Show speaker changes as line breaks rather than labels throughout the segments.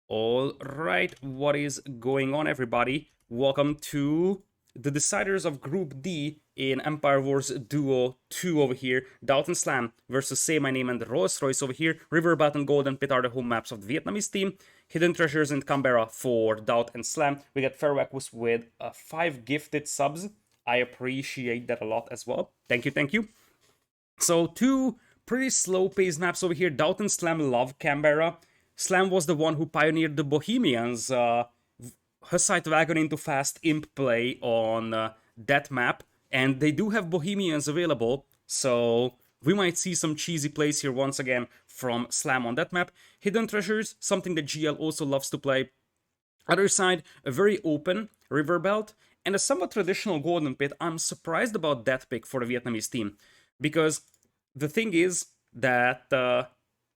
All right, what is going on, everybody? Welcome to the deciders of Group D in Empire Wars Duo 2 over here. DauT Slam versus Say My Name and Rolls Royce over here. Riverbat and Golden Pit are the home maps of the Vietnamese team. Hidden Treasures in Canberra for DauT and Slam. We got Fairwax with 5 gifted subs. I appreciate that a lot as well. Thank you, thank you. So, two pretty slow-paced maps over here. DauT and Slam love Canberra. Slam was the one who pioneered the Bohemians, Hussite Wagon into fast imp play on that map, and they do have Bohemians available, so we might see some cheesy plays here once again from Slam on that map. Hidden Treasures, something that GL also loves to play. Other side, a very open river belt, and a somewhat traditional Golden Pit. I'm surprised about that pick for the Vietnamese team, because the thing is that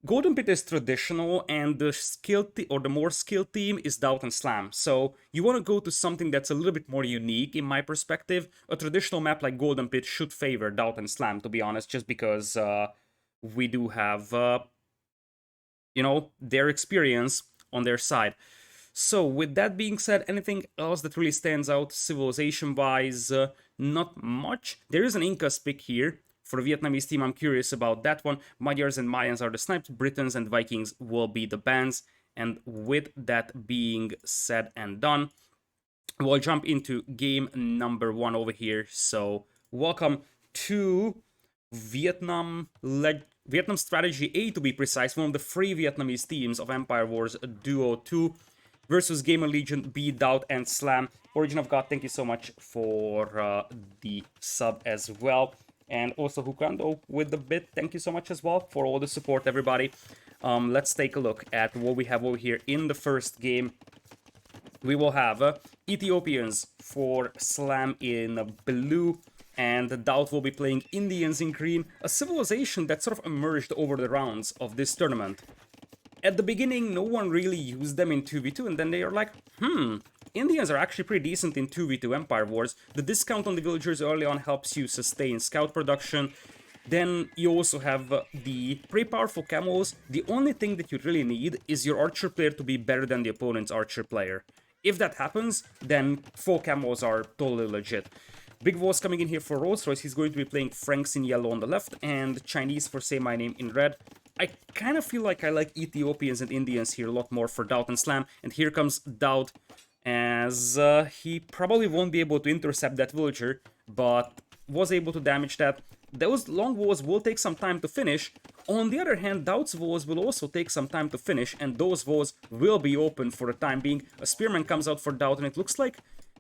Golden Pit is traditional, and the or the more skilled team is DauT and Slam. So you want to go to something that's a little bit more unique, in my perspective. A traditional map like Golden Pit should favor DauT and Slam, to be honest, just because we do have, their experience on their side. So, with that being said, anything else that really stands out civilization-wise? Not much. There is an Incas pick here for the Vietnamese team. I'm curious about that one. Magyars and Mayans are the snipes. Britons and Vikings will be the bands. And with that being said and done, we'll jump into game number 1 over here. So, welcome to Vietnam Strategy A, to be precise, one of the 3 Vietnamese teams of Empire Wars Duo 2 versus Gamer Legion B, DauT, and Slam. Origin of God, thank you so much for the sub as well. And also Hukando with the bit, thank you so much as well for all the support, everybody. Let's take a look at what we have over here in the first game. We will have Ethiopians for Slam in blue, and DauT will be playing Indians in green, a civilization that sort of emerged over the rounds of this tournament. At the beginning, no one really used them in 2v2, and then they are like, Indians are actually pretty decent in 2v2 Empire Wars. The discount on the villagers early on helps you sustain scout production. Then you also have the pretty powerful camos. The only thing that you really need is your archer player to be better than the opponent's archer player. If that happens, then full camos are totally legit. Big Voice coming in here for Rolls Royce. He's going to be playing Franks in yellow on the left and Chinese for Say My Name in red. I kind of feel like I like Ethiopians and Indians here a lot more for DauT and Slam. And here comes DauT, as he probably won't be able to intercept that villager, but was able to damage that. Those long walls will take some time to finish. On the other hand, DauT's walls will also take some time to finish, and those walls will be open for the time being. A spearman comes out for DauT, and it looks like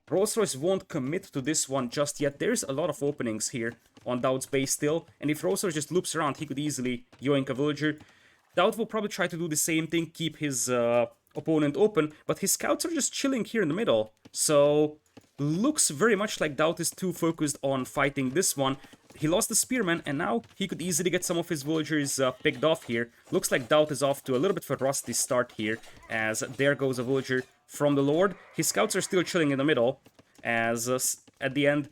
Rolls Royce won't commit to this one just yet. There's a lot of openings here on DauT's base still, and if Rolls Royce just loops around, he could easily yoink a villager. DauT will probably try to do the same thing, keep his opponent open, but his scouts are just chilling here in the middle. So, looks very much like DauT is too focused on fighting this one. He lost the spearman, and now he could easily get some of his villagers picked off here. Looks like DauT is off to a little bit of a rusty start here, as there goes a villager from the Lord. His scouts are still chilling in the middle, as at the end,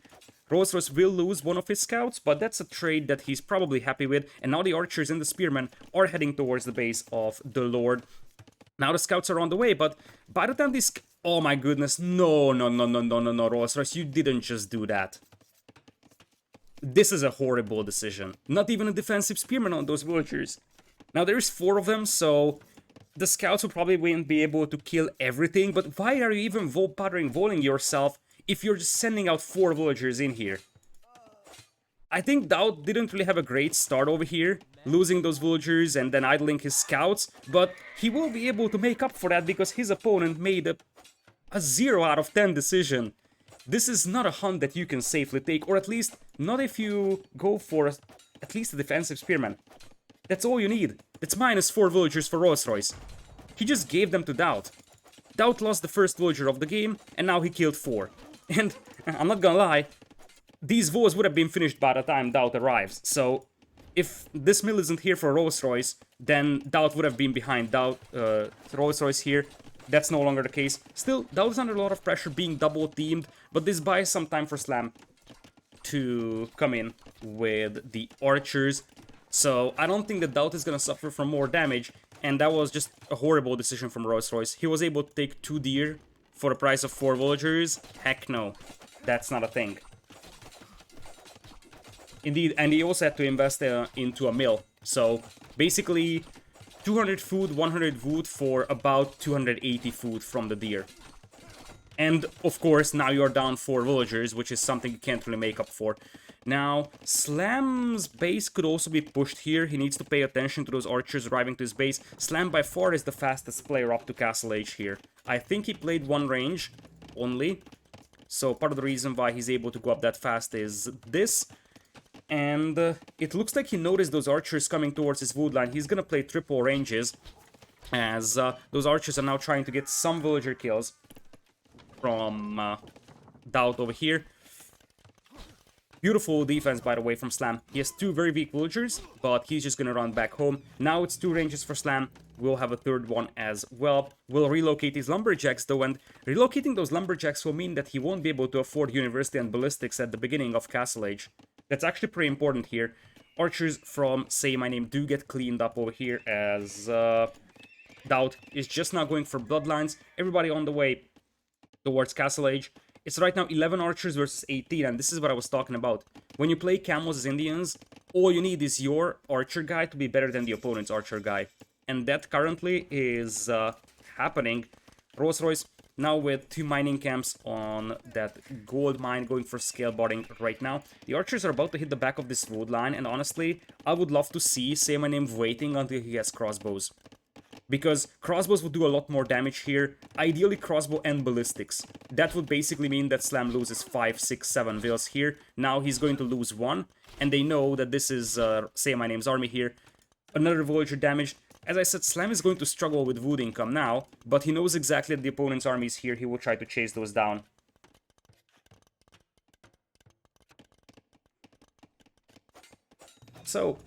Rolls Royce will lose one of his scouts, but that's a trade that he's probably happy with. And now the archers and the spearmen are heading towards the base of the Lord. Now the scouts are on the way, but by the time these... Oh my goodness, no, Rolls Royce, you didn't just do that. This is a horrible decision. Not even a defensive spearman on those villagers. Now there's 4 of them, so the scouts will probably won't be able to kill everything, but why are you even bothering voling yourself if you're just sending out 4 villagers in here? I think DauT didn't really have a great start over here, losing those villagers and then idling his scouts, but he will be able to make up for that because his opponent made a 0 out of 10 decision. This is not a hunt that you can safely take, or at least not if you go for at least a defensive spearman. That's all you need. It's -4 villagers for Rolls Royce. He just gave them to DauT. DauT lost the first villager of the game, and now he killed 4. And, I'm not gonna lie, these wars would have been finished by the time DauT arrives. So, if this mill isn't here for Rolls Royce, then DauT would have been behind Rolls Royce here. That's no longer the case. Still, DauT is under a lot of pressure, being double teamed, but this buys some time for Slam to come in with the archers. So I don't think that DauT is gonna suffer from more damage, And that was just a horrible decision from Rolls-Royce. He was able to take 2 deer for the price of 4 villagers. Heck no. That's not a thing. Indeed, and he also had to invest into a mill. So, basically, 200 food, 100 wood for about 280 food from the deer. And, of course, now you're down 4 villagers, which is something you can't really make up for. Now, Slam's base could also be pushed here. He needs to pay attention to those archers arriving to his base. Slam by far is the fastest player up to Castle Age here. I think he played 1 range only. So part of the reason why he's able to go up that fast is this. And it looks like he noticed those archers coming towards his wood line. He's gonna play triple ranges, as those archers are now trying to get some villager kills from GL.DauT over here. Beautiful defense, by the way, from Slam. He has 2 very weak villagers, but he's just gonna run back home. Now it's 2 ranges for Slam. We'll have a 3rd one as well. We'll relocate his lumberjacks, though, and relocating those lumberjacks will mean that he won't be able to afford University and Ballistics at the beginning of Castle Age. That's actually pretty important here. Archers from Say My Name do get cleaned up over here, as GL.DauT is just now going for Bloodlines. Everybody on the way towards Castle Age. It's right now 11 archers versus 18, and this is what I was talking about. When you play camels as Indians, all you need is your archer guy to be better than the opponent's archer guy. And that currently is happening. Rolls-Royce now with 2 mining camps on that gold mine, going for scale botting right now. The archers are about to hit the back of this wood line, and honestly, I would love to see Say My Name waiting until he has crossbows. Because crossbows would do a lot more damage here, ideally crossbow and ballistics. That would basically mean that Slam loses 5, 6, 7 vills here. Now he's going to lose 1, and they know that this is Say My Name's army here. Another villager damaged. As I said, Slam is going to struggle with wood income now, but he knows exactly that the opponent's army is here. He will try to chase those down. So,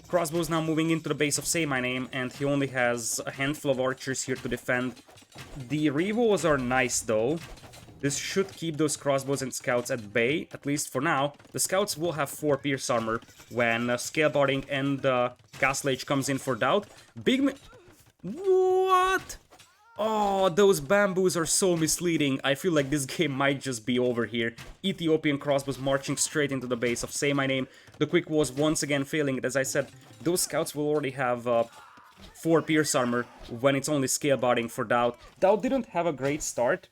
crossbow's now moving into the base of Say My Name, and he only has a handful of archers here to defend. The revos are nice, though. This should keep those crossbows and scouts at bay, at least for now. The scouts will have 4 pierce armor when scale botting and Castle Age comes in for GL.DauT. What? Oh, those bamboos are so misleading. I feel like this game might just be over here. Ethiopian crossbows marching straight into the base of Say My Name. The quick was once again failing. As I said, those scouts will already have 4 pierce armor when it's only scale botting for GL.DauT. GL.DauT didn't have a great start,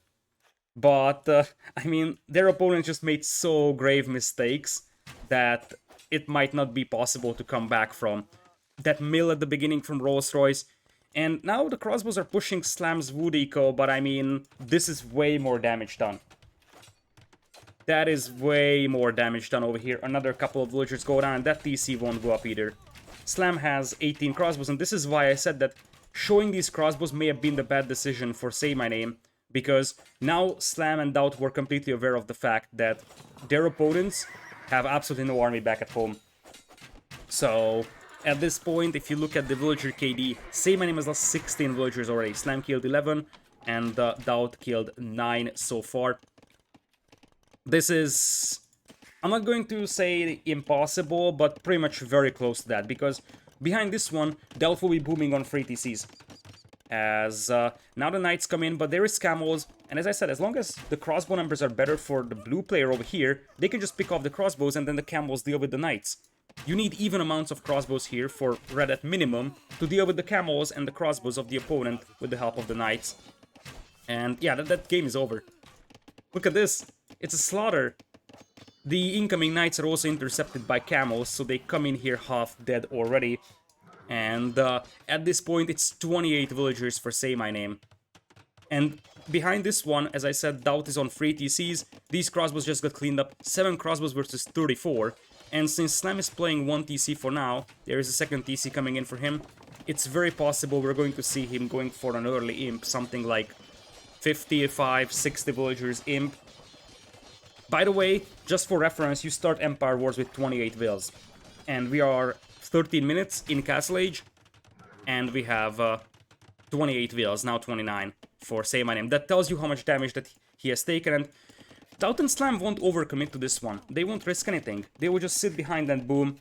but I mean, their opponent just made so grave mistakes that it might not be possible to come back from. That mill at the beginning from Rolls-Royce. And now the crossbows are pushing Slam's wood eco, but I mean, this is way more damage done. That is way more damage done over here. Another couple of villagers go down, and that TC won't go up either. Slam has 18 crossbows, and this is why I said that showing these crossbows may have been the bad decision for Say My Name, because now Slam and GL.DauT were completely aware of the fact that their opponents have absolutely no army back at home. So at this point, if you look at the villager KD, Say My Name has lost 16 villagers already. Slam killed 11, and GL.DauT killed 9 so far. This is, I'm not going to say impossible, but pretty much very close to that, because behind this one, GL.DauT will be booming on free TCs. As now the knights come in, but there is camels, and as I said, as long as the crossbow numbers are better for the blue player over here, they can just pick off the crossbows and then the camels deal with the knights. You need even amounts of crossbows here for red at minimum to deal with the camels and the crossbows of the opponent with the help of the knights. And yeah, that game is over. Look at this. It's a slaughter. The incoming knights are also intercepted by camels, so they come in here half dead already. And at this point, it's 28 villagers for Say My Name. And behind this one, as I said, GL.DauT is on free TCs. These crossbows just got cleaned up. 7 crossbows versus 34. And since Slam is playing 1 TC for now, there is a second TC coming in for him. It's very possible we're going to see him going for an early imp, something like 55, 60 villagers imp. By the way, just for reference, you start Empire Wars with 28 vills. And we are 13 minutes in Castle Age, and we have 28 vills, now 29 for Say My Name. That tells you how much damage that he has taken, and GL.DauT and Slam won't overcommit to this one. They won't risk anything. They will just sit behind and boom.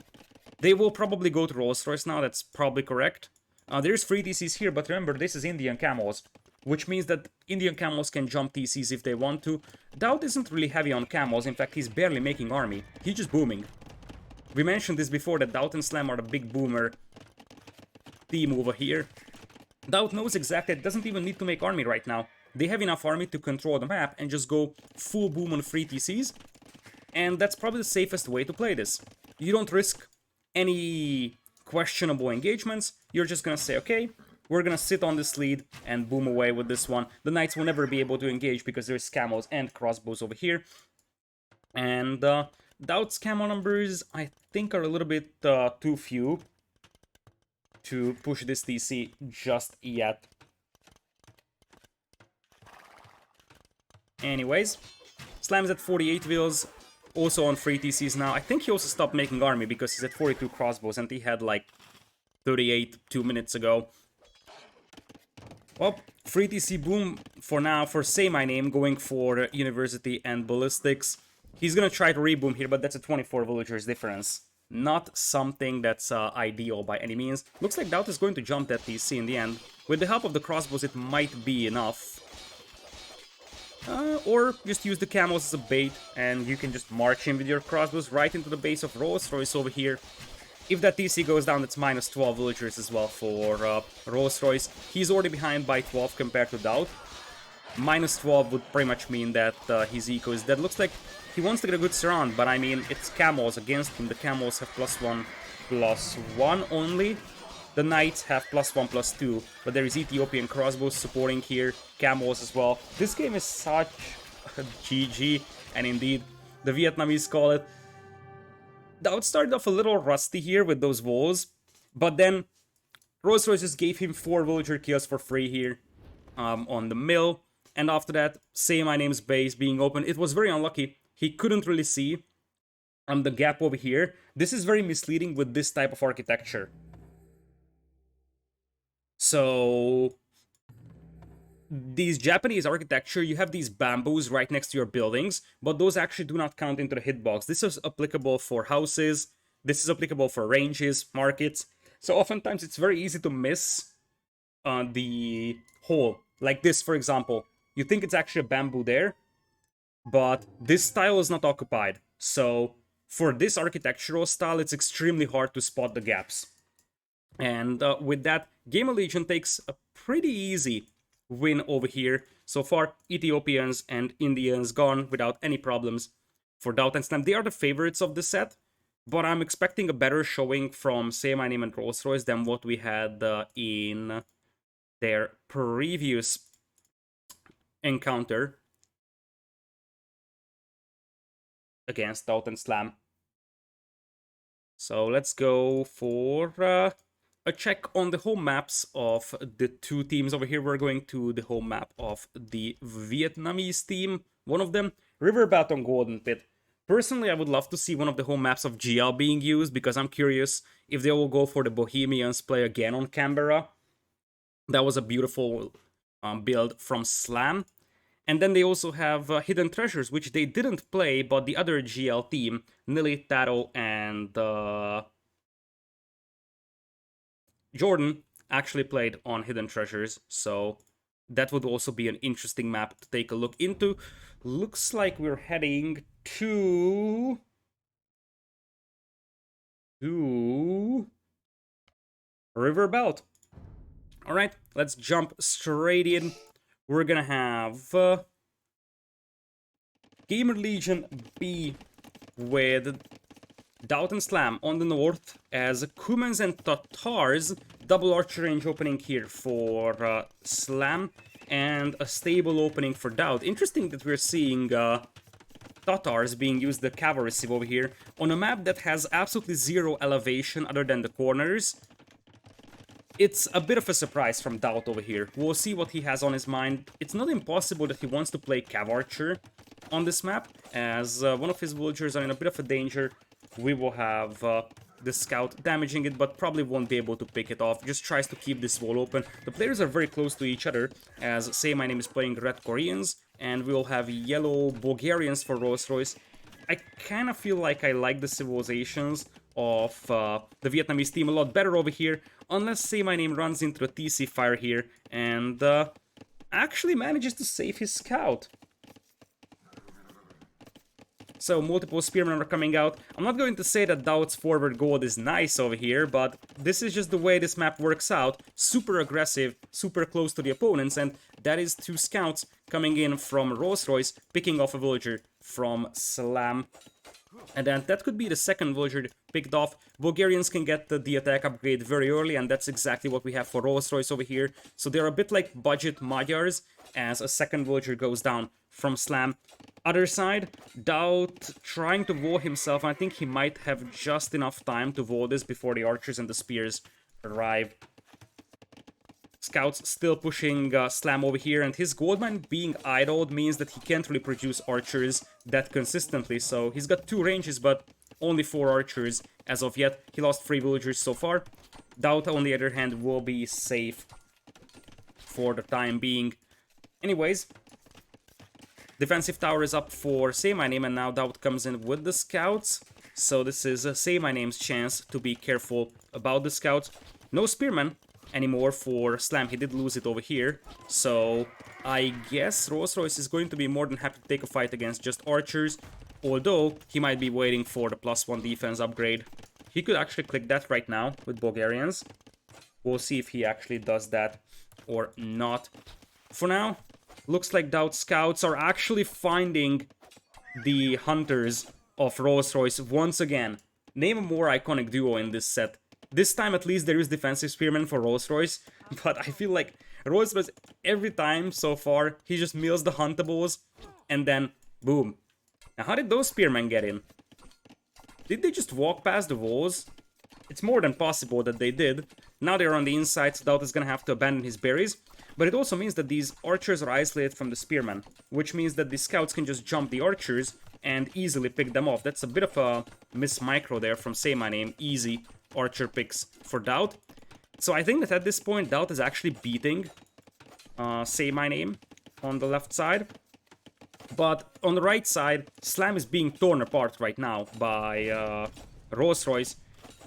They will probably go to Rolls-Royce now, that's probably correct. There's free TCs here, but remember, this is Indian camos, which means that Indian camos can jump TCs if they want to. DauT isn't really heavy on camos. In fact, he's barely making army. He's just booming. We mentioned this before, that DauT and Slam are the big boomer team over here. DauT knows exactly, it doesn't even need to make army right now. They have enough army to control the map and just go full boom on free TCs. And that's probably the safest way to play this. You don't risk any questionable engagements. You're just gonna say, okay, we're gonna sit on this lead and boom away with this one. The knights will never be able to engage because there's camos and crossbows over here. And DauT's camo numbers, I think, are a little bit too few to push this TC just yet. Anyways, Slam's at 48 wheels, also on free TCs now. I think he also stopped making army because he's at 42 crossbows and he had like 38 2 minutes ago. Well, free TC boom for now for Say My Name, going for University and Ballistics. He's gonna try to reboom here, but that's a 24 villagers difference. Not something that's ideal by any means. Looks like DauT is going to jump that TC in the end. With the help of the crossbows, it might be enough. Or just use the camos as a bait, and you can just march in with your crossbows right into the base of Rolls-Royce over here. If that TC goes down, it's minus 12 villagers as well for Rolls-Royce. He's already behind by 12 compared to DauT. Minus 12 would pretty much mean that his eco is dead. Looks like he wants to get a good surround, but I mean, it's camos against him. The camos have +1/+1 only. The knights have +1/+2, but there is Ethiopian crossbows supporting here, camos as well. This game is such a GG, and indeed, the Vietnamese call it. DauT started off a little rusty here with those walls, but then Rolls-Royce just gave him 4 villager kills for free here on the mill, and after that, Say My Name's base being open. It was very unlucky. He couldn't really see the gap over here. This is very misleading with this type of architecture. So, these Japanese architecture, you have these bamboos right next to your buildings, but those actually do not count into the hitbox. This is applicable for houses, this is applicable for ranges, markets. So oftentimes it's very easy to miss the hole. Like this, for example. You think it's actually a bamboo there, but this tile is not occupied. So for this architectural style, it's extremely hard to spot the gaps. And with that, Game of Legion takes a pretty easy win over here. So far, Ethiopians and Indians gone without any problems for DauT and Slam. They are the favorites of the set, but I'm expecting a better showing from Say My Name and Rolls-Royce than what we had in their previous encounter against DauT and Slam. So let's go for a check on the home maps of the two teams. Over here, we're going to the home map of the Vietnamese team. One of them, Riverboat on Golden Pit. Personally, I would love to see one of the home maps of GL being used, because I'm curious if they will go for the Bohemians play again on Canberra. That was a beautiful build from Slam. And then they also have Hidden Treasures, which they didn't play, but the other GL team, Nili, Taro, and Jordan, actually played on Hidden Treasures, so that would also be an interesting map to take a look into. Looks like we're heading to Riverboat. Alright, let's jump straight in. We're gonna have Gamer Legion B with DauT and Slam on the north, as Cumans and Tatars, double archer range opening here for Slam, and a stable opening for DauT. Interesting that we're seeing Tatars being used, the cavalry sieve over here, on a map that has absolutely zero elevation other than the corners. It's a bit of a surprise from DauT over here. We'll see what he has on his mind. It's not impossible that he wants to play Cav Archer on this map, as one of his villagers are in a bit of a danger. We will have the scout damaging it, but probably won't be able to pick it off. Just tries to keep this wall open. The players are very close to each other, as Say My Name is playing Red Koreans, and we'll have yellow Bulgarians for Rolls-Royce. I kind of feel like I like the civilizations of the Vietnamese team a lot better over here, unless Say My Name runs into a TC fire here and actually manages to save his scout. So multiple spearmen are coming out. I'm not going to say that DauT's forward gold is nice over here, but this is just the way this map works out. Super aggressive, super close to the opponents, and that is 2 scouts coming in from Rolls-Royce, picking off a villager from Slam. And then that could be the second villager picked off. Bulgarians can get the attack upgrade very early, and that's exactly what we have for Rolls-Royce over here. So they're a bit like budget Magyars, as a second villager goes down from Slam. Other side, DauT trying to wall himself. I think he might have just enough time to wall this before the archers and the spears arrive. Scouts still pushing Slam over here, and his goldmine being idled means that he can't really produce archers that consistently. So he's got 2 ranges, but only 4 archers as of yet. He lost 3 villagers so far. DauT, on the other hand, will be safe for the time being. Anyways, defensive tower is up for Say My Name, and now DauT comes in with the scouts. So this is Say My Name's chance to be careful about the scouts. No spearmen anymore for Slam. He did lose it over here. So I guess Rolls-Royce is going to be more than happy to take a fight against just archers. Although he might be waiting for the +1 defense upgrade. He could actually click that right now with Bulgarians. We'll see if he actually does that or not. For now, looks like DauT scouts are actually finding the hunters of Rolls-Royce once again. Name a more iconic duo in this set. This time at least there is defensive spearmen for Rolls-Royce, but I feel like Rolls-Royce every time so far, he just mills the huntables and then boom. Now how did those spearmen get in? Did they just walk past the walls? It's more than possible that they did. Now they're on the inside, so DauT is gonna have to abandon his berries. But it also means that these archers are isolated from the spearmen, which means that the scouts can just jump the archers and easily pick them off. That's a bit of a miss micro there from Say My Name. Easy archer picks for DauT. So I think that at this point, DauT is actually beating Say My Name on the left side. But on the right side, Slam is being torn apart right now by Rolls-Royce.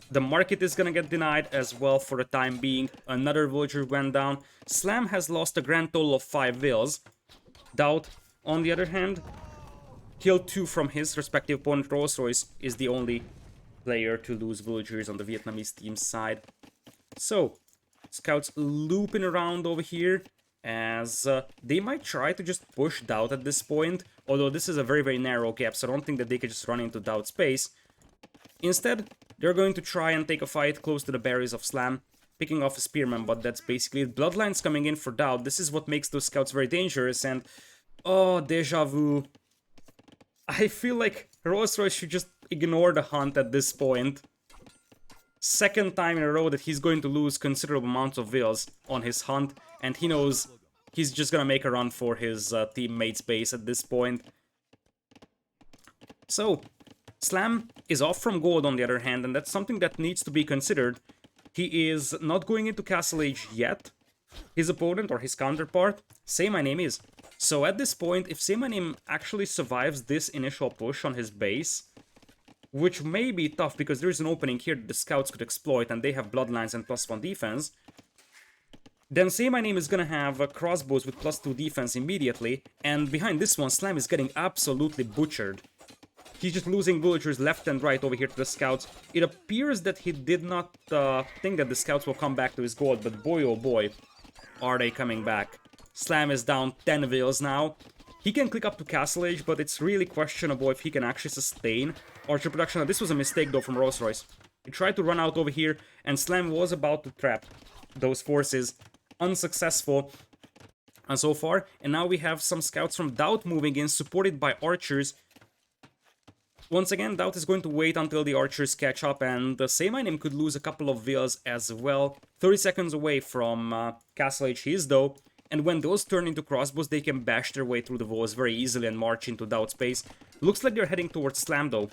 The market is gonna get denied as well for the time being. Another villager went down. Slam has lost a grand total of 5 vills. DauT, on the other hand, killed 2 from his respective opponent. Rolls-Royce is the only player to lose villagers on the Vietnamese team's side. So, scouts looping around over here as they might try to just push DauT at this point. Although this is a very, very narrow gap, so I don't think that they could just run into DauT's space. Instead, they're going to try and take a fight close to the berries of Slam, picking off a spearman, but that's basically it. Bloodlines coming in for DauT. This is what makes those scouts very dangerous, and oh, deja vu. I feel like Rolls-Royce should just ignore the hunt at this point. Second time in a row that he's going to lose considerable amounts of vills on his hunt, and he knows he's just gonna make a run for his teammate's base at this point. So, Slam is off from gold on the other hand, and that's something that needs to be considered. He is not going into Castle Age yet. His opponent, or his counterpart, Say My Name is. So at this point, if Say My Name actually survives this initial push on his base, which may be tough because there is an opening here that the scouts could exploit and they have bloodlines and +1 defense, then Say My Name is gonna have crossbows with +2 defense immediately, and behind this one, Slam is getting absolutely butchered. He's just losing villagers left and right over here to the scouts. It appears that he did not think that the scouts will come back to his gold, but boy oh boy, are they coming back. Slam is down 10 vills now. He can click up to Castle Age, but it's really questionable if he can actually sustain archer production. Now, this was a mistake though from Rolls-Royce. He tried to run out over here, and Slam was about to trap those forces. Unsuccessful so far, and now we have some scouts from DauT moving in, supported by archers. Once again, DauT is going to wait until the archers catch up, and Say My Name could lose a couple of vills as well. 30 seconds away from Castle Age he is though, and when those turn into crossbows, they can bash their way through the walls very easily and march into DauT's base. Looks like they're heading towards Slam though,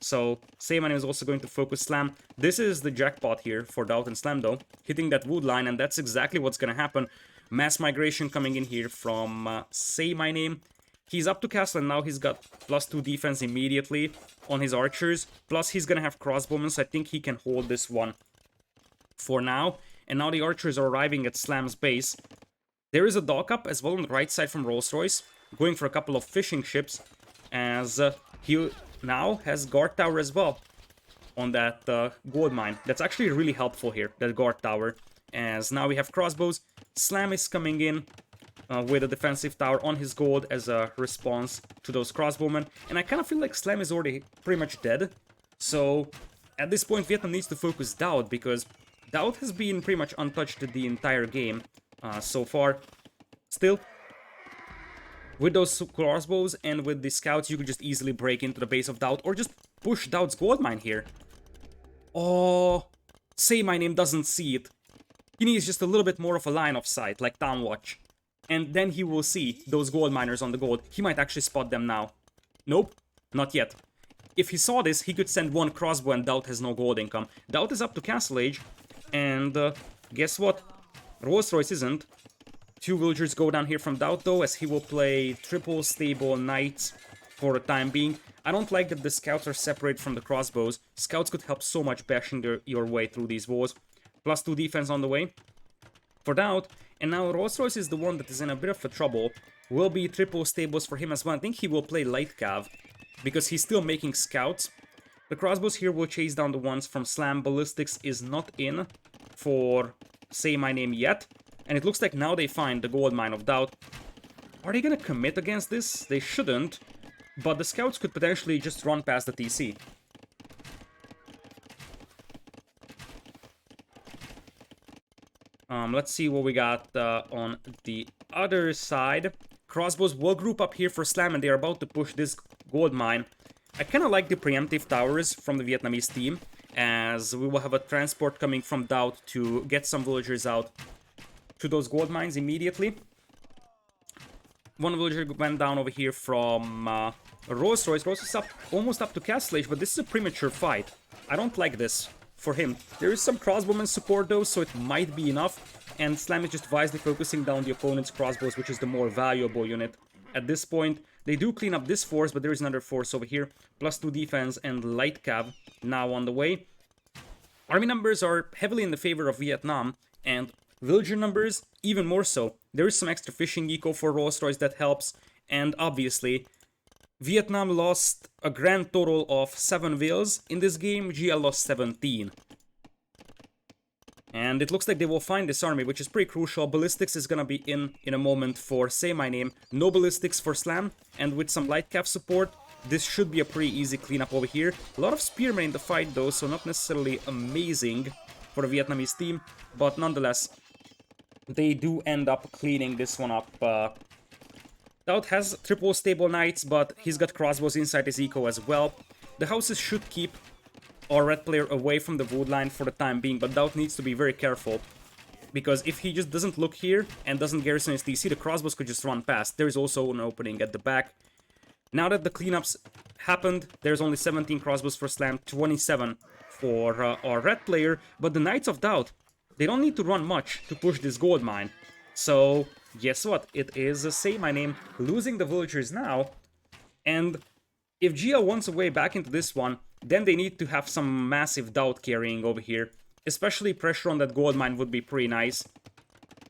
so Say My Name is also going to focus Slam. This is the jackpot here for DauT and Slam though, hitting that wood line, and that's exactly what's gonna happen. Mass migration coming in here from Say My Name. He's up to castle, and now he's got +2 defense immediately on his archers. Plus, he's gonna have crossbowmen, so I think he can hold this one for now. And now the archers are arriving at Slam's base. There is a dock up as well on the right side from Rolls-Royce, going for a couple of fishing ships, as he now has guard tower as well on that gold mine. That's actually really helpful here, that guard tower, as now we have crossbows. Slam is coming in with a defensive tower on his gold as a response to those crossbowmen, and I kind of feel like Slam is already pretty much dead. So at this point, Vietnam needs to focus GL.DauT, because GL.DauT has been pretty much untouched the entire game so far. Still, with those crossbows and with the scouts, you could just easily break into the base of GL.DauT, or just push GL.DauT's gold mine here. Oh, Say My Name doesn't see it. He needs just a little bit more of a line of sight, like Town Watch. And then he will see those gold miners on the gold. He might actually spot them now. Nope, not yet. If he saw this, he could send one crossbow and GL.DauT has no gold income. GL.DauT is up to Castle Age, and guess what? Rolls-Royce isn't. 2 villagers go down here from GL.DauT though, as he will play triple stable knights for the time being. I don't like that the scouts are separated from the crossbows. Scouts could help so much bashing your way through these walls. +2 defense on the way for GL.DauT. And now Rolls-Royce is the one that is in a bit of a trouble. Will be triple stables for him as well. I think he will play light cav, because he's still making scouts. The crossbows here will chase down the ones from Slam. Ballistics is not in for Say My Name yet. And it looks like now they find the gold mine of GL.DauT. Are they gonna commit against this? They shouldn't. But the scouts could potentially just run past the TC. Let's see what we got on the other side. Crossbows will group up here for Slam, and they're about to push this gold mine. I kind of like the preemptive towers from the Vietnamese team, as we will have a transport coming from GL.DauT to get some villagers out to those gold mines immediately. One villager went down over here from Rolls-Royce. Rolls-Royce up, almost up to Castle Age, but this is a premature fight. I don't like this for him. There is some crossbowman support though, so it might be enough. And Slam is just wisely focusing down the opponent's crossbows, which is the more valuable unit. At this point, they do clean up this force, but there is another force over here. +2 defense and light cav now on the way. Army numbers are heavily in the favor of Vietnam, and villager numbers even more so. There is some extra fishing eco for Rolls-Royce that helps, and obviously, Vietnam lost a grand total of 7 vills in this game. GL lost 17. And it looks like they will find this army, which is pretty crucial. Ballistics is gonna be in a moment for Say My Name. No ballistics for Slam, and with some light cav support, this should be a pretty easy cleanup over here. A lot of spearmen in the fight though, so not necessarily amazing for the Vietnamese team, but nonetheless, they do end up cleaning this one up. GL.DauT has triple stable knights, but he's got crossbows inside his eco as well. The houses should keep our red player away from the wood line for the time being, but GL.DauT needs to be very careful, because if he just doesn't look here and doesn't garrison his TC, the crossbows could just run past. There's also an opening at the back. Now that the cleanups happened, there's only 17 crossbows for Slam, 27 for our red player, but the Knights of GL.DauT, they don't need to run much to push this gold mine. So, guess what? It is Say My Name losing the villagers now, and if GL wants a way back into this one, then they need to have some massive GL.DauT carrying over here. Especially pressure on that gold mine would be pretty nice.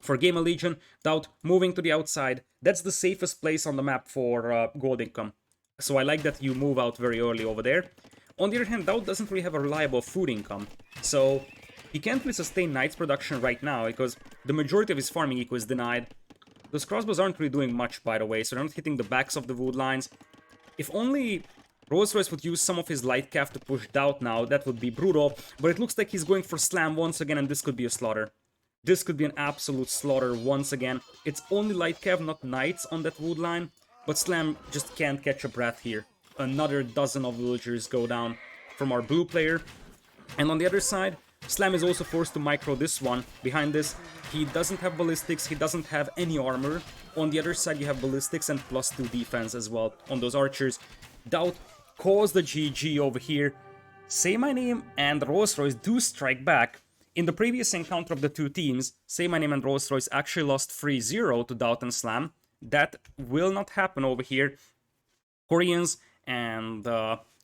For Game of Legion, GL.DauT moving to the outside, that's the safest place on the map for gold income. So I like that you move out very early over there. On the other hand, GL.DauT doesn't really have a reliable food income, so he can't really sustain Knights production right now, because the majority of his farming eco is denied. Those crossbows aren't really doing much, by the way, so they're not hitting the backs of the wood lines. If only Rolls-Royce would use some of his light cav to push GL.DauT now, that would be brutal, but it looks like he's going for Slam once again, and this could be a slaughter. This could be an absolute slaughter once again. It's only light cav, not knights on that wood line, but Slam just can't catch a breath here. Another dozen of villagers go down from our blue player. And on the other side, Slam is also forced to micro this one. Behind this, he doesn't have ballistics, he doesn't have any armor. On the other side, you have ballistics and +2 defense as well on those archers. GL.DauT calls the GG over here. Say My Name and Rolls-Royce do strike back. In the previous encounter of the two teams, Say My Name and Rolls-Royce actually lost 3-0 to GL.DauT and Slam. That will not happen over here. Koreans and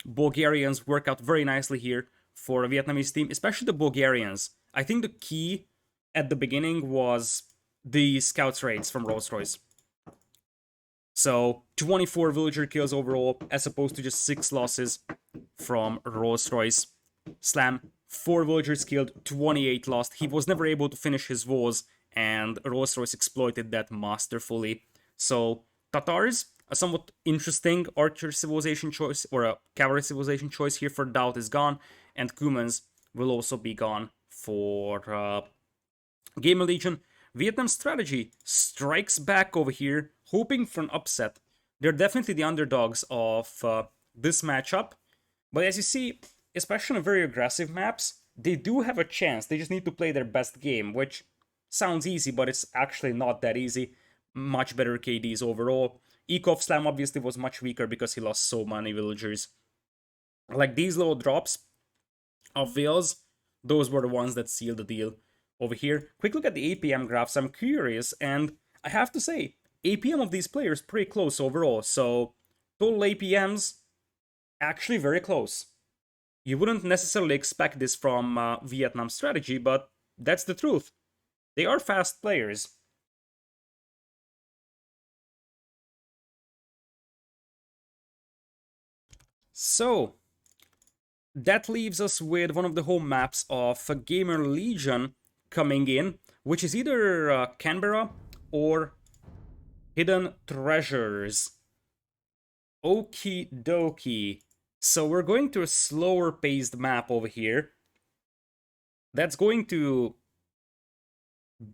Bulgarians work out very nicely here for a Vietnamese team, especially the Bulgarians. I think the key at the beginning was the scouts rates from Rolls-Royce. So 24 villager kills overall, as opposed to just 6 losses from Rolls-Royce. Slam, 4 villagers killed, 28 lost. He was never able to finish his walls, and Rolls-Royce exploited that masterfully. So Tatars, a somewhat interesting archer civilization choice, or a cavalry civilization choice here for DauT is gone, and Cumans will also be gone for Gamer Legion. Vietnam strategy strikes back over here, hoping for an upset. They're definitely the underdogs of this matchup, but as you see, especially on very aggressive maps, they do have a chance. They just need to play their best game, which sounds easy, but it's actually not that easy. Much better KDs overall. Slam obviously was much weaker because he lost so many villagers. Like these little drops of vills, those were the ones that sealed the deal. Over here, quick look at the APM graphs. I'm curious, and I have to say, APM of these players pretty close overall. So total APMs actually very close. You wouldn't necessarily expect this from Vietnam strategy, but that's the truth. They are fast players. So, that leaves us with one of the home maps of Gamer Legion coming in, which is either Canberra or Hidden Treasures. Okie dokie. So we're going to a slower paced map over here. That's going to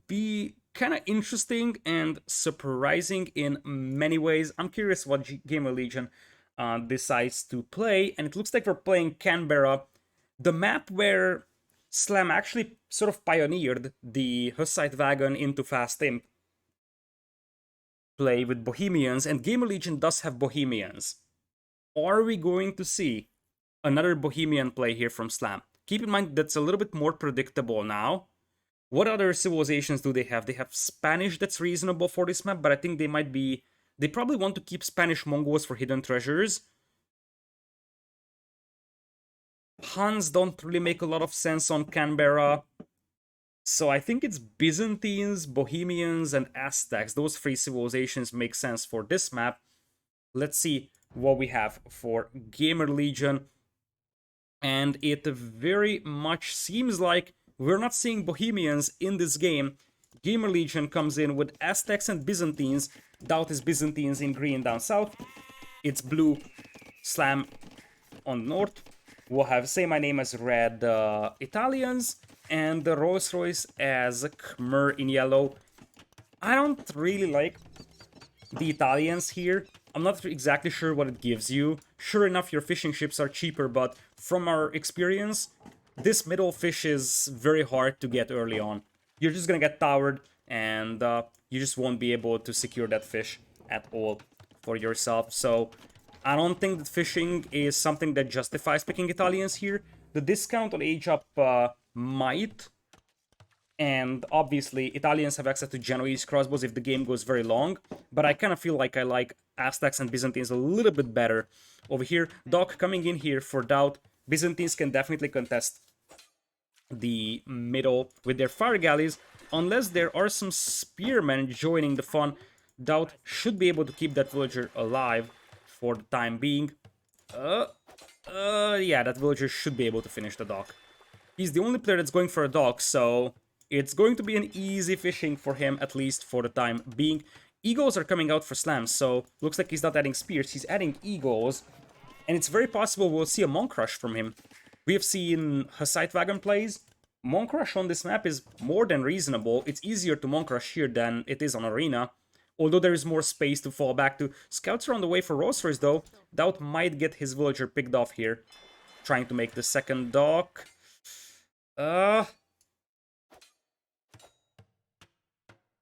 be kind of interesting and surprising in many ways. I'm curious what Gamer Legion decides to play, and it looks like we're playing Canberra, the map where Slam actually sort of pioneered the Hussite Wagon into Fast Imp play with Bohemians, and Gamer Legion does have Bohemians. Are we going to see another Bohemian play here from Slam? Keep in mind that's a little bit more predictable now. What other civilizations do they have? They have Spanish that's reasonable for this map, but I think they might be... They probably want to keep Spanish Mongols for hidden treasures. Huns don't really make a lot of sense on Canberra. So I think it's Byzantines, Bohemians, and Aztecs. Those 3 civilizations make sense for this map. Let's see what we have for Gamer Legion. And it very much seems like we're not seeing Bohemians in this game. Gamer Legion comes in with Aztecs and Byzantines. DauT is Byzantines in green down south. It's blue, Slam on north. We'll have Say My Name as red Italians, and the Rolls-Royce as Khmer in yellow. I don't really like the Italians here. I'm not exactly sure what it gives you. Sure enough, your fishing ships are cheaper, but from our experience, this middle fish is very hard to get early on. You're just gonna get towered, and you just won't be able to secure that fish at all for yourself. So I don't think that fishing is something that justifies picking Italians here. The discount on age up might, and obviously Italians have access to Genoese crossbows if the game goes very long, but I kind of feel like I like Aztecs and Byzantines a little bit better. Over here, Doc coming in here for DauT. Byzantines can definitely contest the middle with their fire galleys, unless there are some spearmen joining the fun. DauT should be able to keep that villager alive for the time being. Yeah, that villager should be able to finish the dock. He's the only player that's going for a dock, so it's going to be an easy fishing for him, at least for the time being. Eagles are coming out for slams, so looks like he's not adding spears, he's adding eagles. And it's very possible we'll see a Monk Rush from him. We have seen Hussite Wagon plays. Monk Rush on this map is more than reasonable. It's easier to Monk Rush here than it is on Arena, although there is more space to fall back to. Scouts are on the way for Rolls-Royce though. DauT might get his villager picked off here, trying to make the second dock.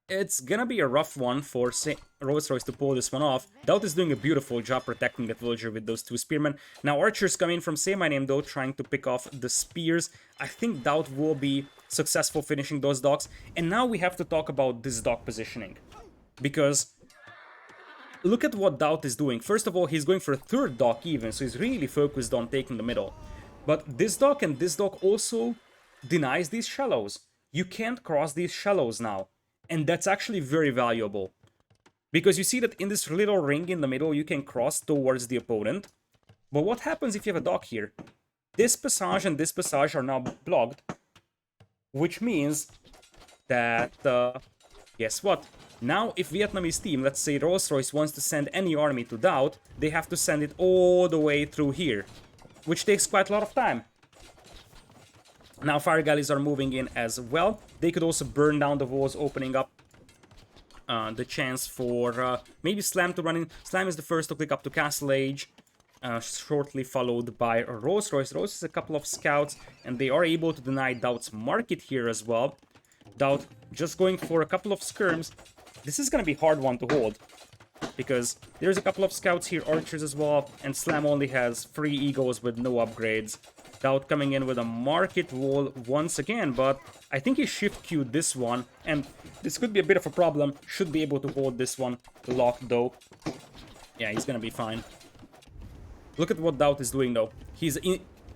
It's gonna be a rough one for Rolls-Royce to pull this one off. DauT is doing a beautiful job protecting that villager with those 2 spearmen. Now archers come in from Say My Name though, trying to pick off the spears. I think DauT will be successful finishing those docks. And now we have to talk about this dock positioning, because look at what DauT is doing. First of all, he's going for a third dock even, so he's really focused on taking the middle. But this dock and this dock also denies these shallows. You can't cross these shallows now. And that's actually very valuable. Because you see that in this little ring in the middle, you can cross towards the opponent. But what happens if you have a dock here? This passage and this passage are now blocked. Which means that, guess what? Now, if Vietnamese team, let's say Rolls-Royce, wants to send any army to DauT, they have to send it all the way through here. Which takes quite a lot of time. Now fire galleys are moving in as well. They could also burn down the walls, opening up the chance for maybe Slam to run in. Slam is the first to click up to Castle Age, shortly followed by Rolls-Royce. Rolls is a couple of scouts, and they are able to deny DauT's market here as well. DauT just going for a couple of skirms. This is going to be a hard one to hold, because there's a couple of scouts here, archers as well, and Slam only has 3 eagles with no upgrades. DauT coming in with a market wall once again, but I think he shift queued this one, and this could be a bit of a problem. Should be able to hold this one locked though. Yeah, he's gonna be fine. Look at what DauT is doing though. He's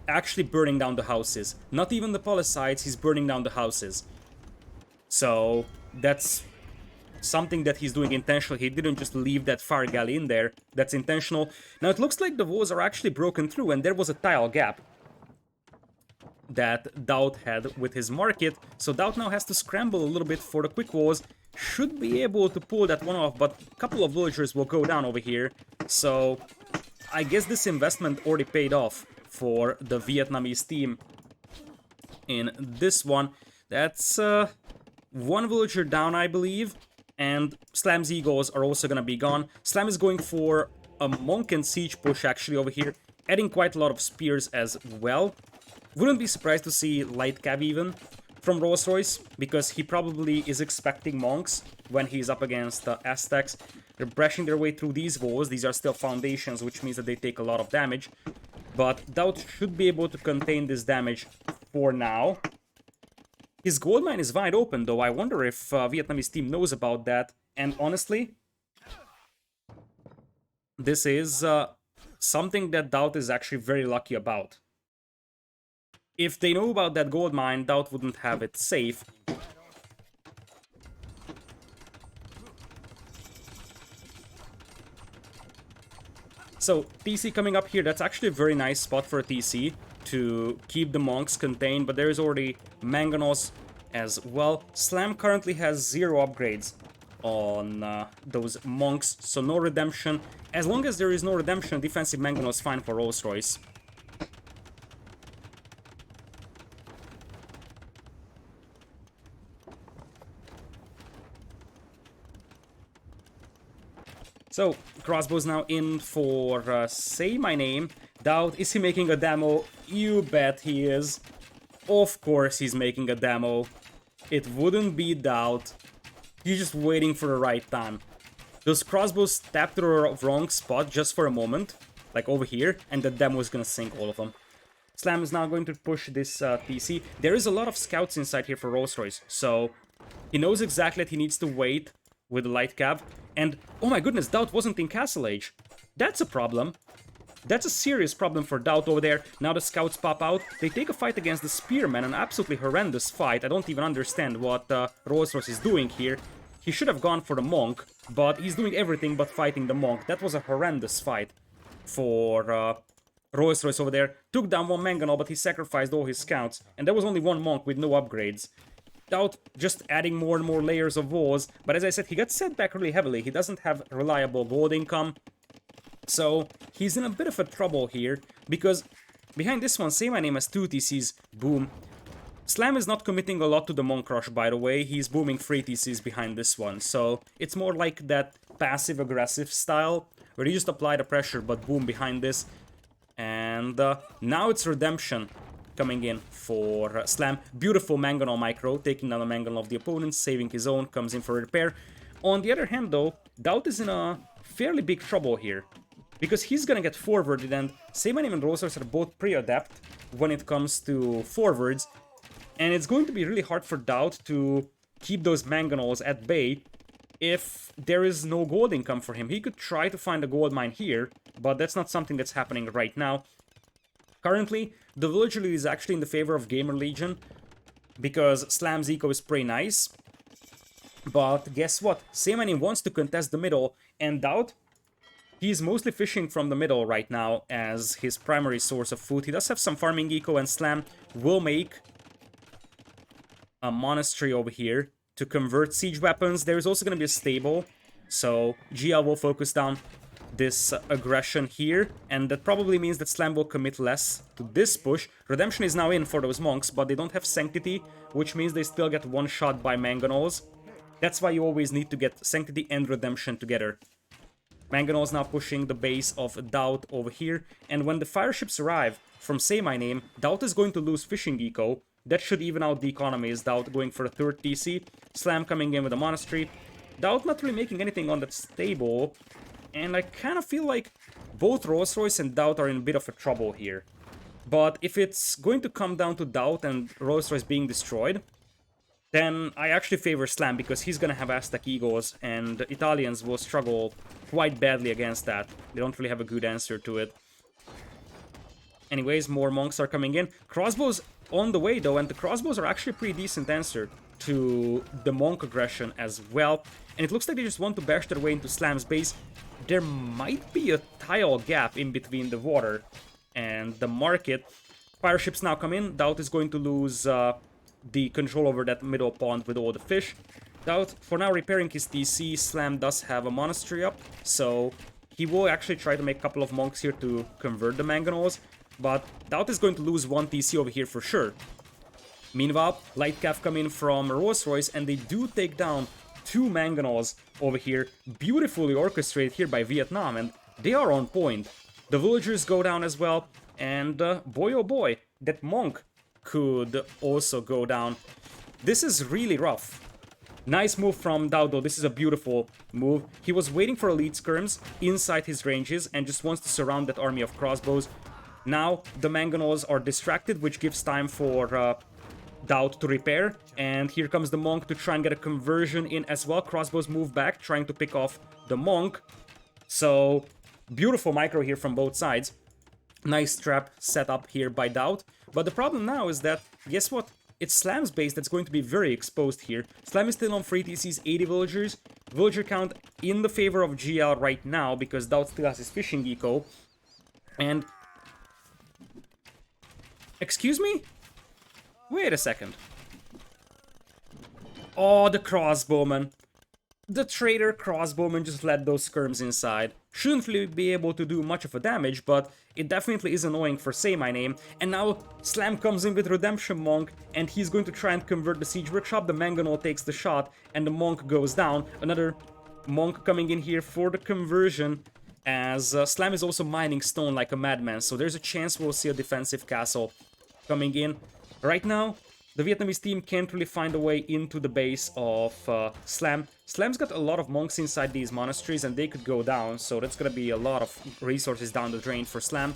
actually burning down the houses. Not even the palisades, he's burning down the houses. So that's something that he's doing intentionally. He didn't just leave that fire galley in there. That's intentional. Now it looks like the walls are actually broken through, and there was a tile gap that DauT had with his market, so DauT now has to scramble a little bit for the quick walls. Should be able to pull that one off, but a couple of villagers will go down over here, so I guess this investment already paid off for the Vietnamese team in this one. That's one villager down, I believe, and Slam's eagles are also gonna be gone. Slam is going for a monk and siege push actually over here, adding quite a lot of spears as well. Wouldn't be surprised to see light cav even from Rolls-Royce, because he probably is expecting monks when he's up against Aztecs. They're brushing their way through these walls. These are still foundations, which means that they take a lot of damage. But DauT should be able to contain this damage for now. His gold mine is wide open, though. I wonder if Vietnamese team knows about that. And honestly, this is something that DauT is actually very lucky about. If they know about that gold mine, DauT wouldn't have it safe. So, TC coming up here, that's actually a very nice spot for a TC to keep the monks contained, but there is already manganos as well. Slam currently has 0 upgrades on those monks, so no redemption. As long as there is no redemption, defensive manganos is fine for Rolls-Royce. So, crossbow's now in for Say My Name. DauT, is he making a demo? You bet he is. Of course he's making a demo. It wouldn't be DauT. He's just waiting for the right time. Those crossbows tapped to the wrong spot just for a moment, like over here, and the demo is gonna sink all of them. Slam is now going to push this TC. There is a lot of scouts inside here for Rolls-Royce, so he knows exactly that he needs to wait with the light cav. And, oh my goodness, DauT wasn't in Castle Age. That's a problem. That's a serious problem for DauT over there. Now the scouts pop out. They take a fight against the Spearman, an absolutely horrendous fight. I don't even understand what Rolls-Royce is doing here. He should have gone for the monk, but he's doing everything but fighting the monk. That was a horrendous fight for Rolls-Royce over there. Took down one mangonel, but he sacrificed all his scouts. And there was only one monk with no upgrades. DauT just adding more and more layers of walls, but as I said, he got set back really heavily. He doesn't have reliable gold income, so he's in a bit of a trouble here, because behind this one, Say My Name has 2 TCs, boom. Slam is not committing a lot to the Monk Rush, by the way. He's booming 3 TCs behind this one, so it's more like that passive-aggressive style, where you just apply the pressure, but boom behind this. And now it's Redemption coming in for Slam. Beautiful Mangonel micro, taking down the Mangonel of the opponent, saving his own, comes in for repair. On the other hand, though, DauT is in a fairly big trouble here, because he's gonna get forwarded, and Say My Name and Rolls-Royce are both pretty adept when it comes to forwards, and it's going to be really hard for DauT to keep those Mangonels at bay, if there is no gold income for him. He could try to find a gold mine here, but that's not something that's happening right now. Currently, the villager lead is actually in the favor of Gamer Legion, because Slam's eco is pretty nice. But guess what? Seemanim wants to contest the middle, and GL.DauT, he's mostly fishing from the middle right now as his primary source of food. He does have some farming eco, and Slam will make a monastery over here to convert siege weapons. There's also going to be a stable, so GL will focus down this aggression here, and that probably means that Slam will commit less to this push. Redemption is now in for those monks, but they don't have Sanctity, which means they still get one shot by Manganols. That's why you always need to get Sanctity and Redemption together. Manganols now pushing the base of GL.DauT over here, and when the fire ships arrive from Say My Name, GL.DauT is going to lose fishing eco. That should even out the economies. GL.DauT going for a third TC, Slam coming in with a monastery. GL.DauT not really making anything on that stable, and I kind of feel like both Rolls-Royce and GL.DauT are in a bit of a trouble here. But if it's going to come down to GL.DauT and Rolls-Royce being destroyed, then I actually favor Slam, because he's gonna have Aztec Eagles, and Italians will struggle quite badly against that. They don't really have a good answer to it. Anyways, more monks are coming in. Crossbows on the way, though, and the crossbows are actually a pretty decent answer to the monk aggression as well. And it looks like they just want to bash their way into Slam's base. There might be a tile gap in between the water and the market. Fire ships now come in. GL.DauT is going to lose the control over that middle pond with all the fish. GL.DauT, for now, repairing his TC. Slam does have a monastery up, so he will actually try to make a couple of monks here to convert the Manganols, but GL.DauT is going to lose one TC over here for sure. Meanwhile, Light Cav come in from Rolls-Royce, and they do take down two Manganols over here, beautifully orchestrated here by Vietnam, and they are on point. The villagers go down as well, and boy oh boy, that monk could also go down. This is really rough. Nice move from GL.DauT, though. This is a beautiful move. He was waiting for elite skirms inside his ranges and just wants to surround that army of crossbows. Now the Manganols are distracted, which gives time for GL.DauT to repair. And here comes the monk to try and get a conversion in as well. Crossbows move back, trying to pick off the monk. So, beautiful micro here from both sides. Nice trap set up here by GL.DauT. But the problem now is that, guess what? It's Slam's base that's going to be very exposed here. Slam is still on 3 TCs, 80 villagers. Villager count in the favor of GL right now, because GL.DauT still has his fishing eco. And... excuse me? Wait a second. Oh, the crossbowman. The traitor crossbowman just let those skirms inside. Shouldn't really be able to do much of a damage, but it definitely is annoying for Say My Name. And now Slam comes in with Redemption Monk, and he's going to try and convert the Siege Workshop. The Manganol takes the shot, and the Monk goes down. Another Monk coming in here for the conversion, as Slam is also mining stone like a madman. So there's a chance we'll see a defensive castle coming in. Right now, the Vietnamese team can't really find a way into the base of Slam. Slam's got a lot of monks inside these monasteries, and they could go down, so that's gonna be a lot of resources down the drain for Slam.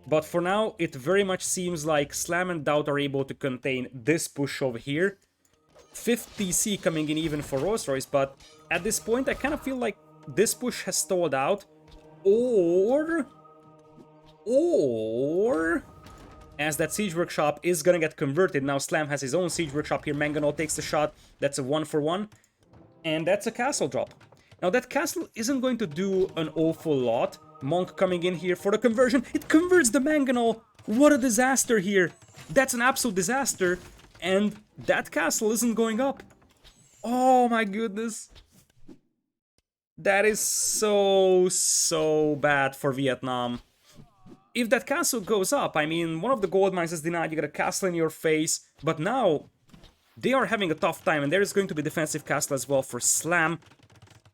But for now, it very much seems like Slam and GL.DauT are able to contain this push over here. 5th TC coming in even for Rolls-Royce, but at this point I kind of feel like this push has stalled out. Or... as that Siege Workshop is gonna get converted. Now Slam has his own Siege Workshop here. Manganol takes the shot. That's a 1-for-1. And that's a castle drop. Now that castle isn't going to do an awful lot. Monk coming in here for the conversion. It converts the Manganol. What a disaster here. That's an absolute disaster. And that castle isn't going up. Oh my goodness. That is so bad for Vietnam. If that castle goes up, I mean, one of the gold mines is denied, you get a castle in your face, but now they are having a tough time, and there is going to be defensive castle as well for Slam.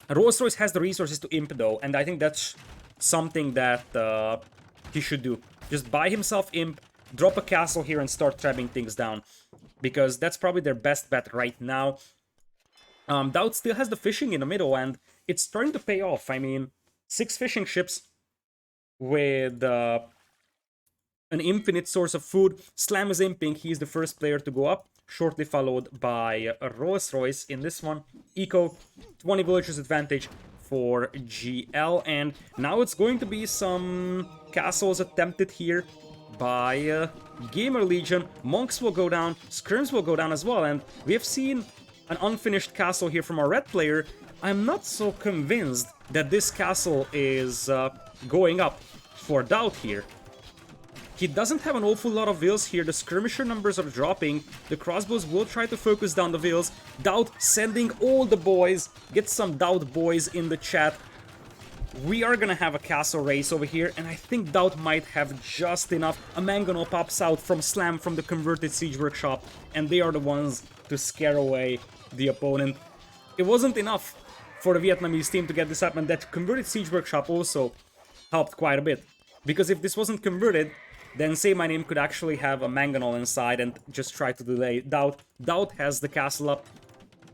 Rolls-Royce has the resources to imp though, and I think that's something that he should do. Just buy himself imp, drop a castle here and start trapping things down, because that's probably their best bet right now. GL.DauT still has the fishing in the middle, and it's starting to pay off. I mean, 6 fishing ships with an infinite source of food. Slam is imping, he's the first player to go up. shortly followed by a Rolls-Royce in this one. Eco, 20 villagers advantage for GL, and now it's going to be some castles attempted here by Gamer Legion. Monks will go down, Scrims will go down as well, and we have seen an unfinished castle here from our red player. I'm not so convinced that this castle is going up for DauT here. He doesn't have an awful lot of vills here, the skirmisher numbers are dropping, the crossbows will try to focus down the vills. DauT sending all the boys, get some DauT boys in the chat. We are gonna have a castle race over here, and I think DauT might have just enough. A Mangonel pops out from Slam from the converted Siege Workshop, and they are the ones to scare away the opponent. It wasn't enough for the Vietnamese team to get this up, and that converted Siege Workshop also helped quite a bit. Because if this wasn't converted, then Say My Name could actually have a Mangonel inside and just try to delay DauT. DauT has the castle up,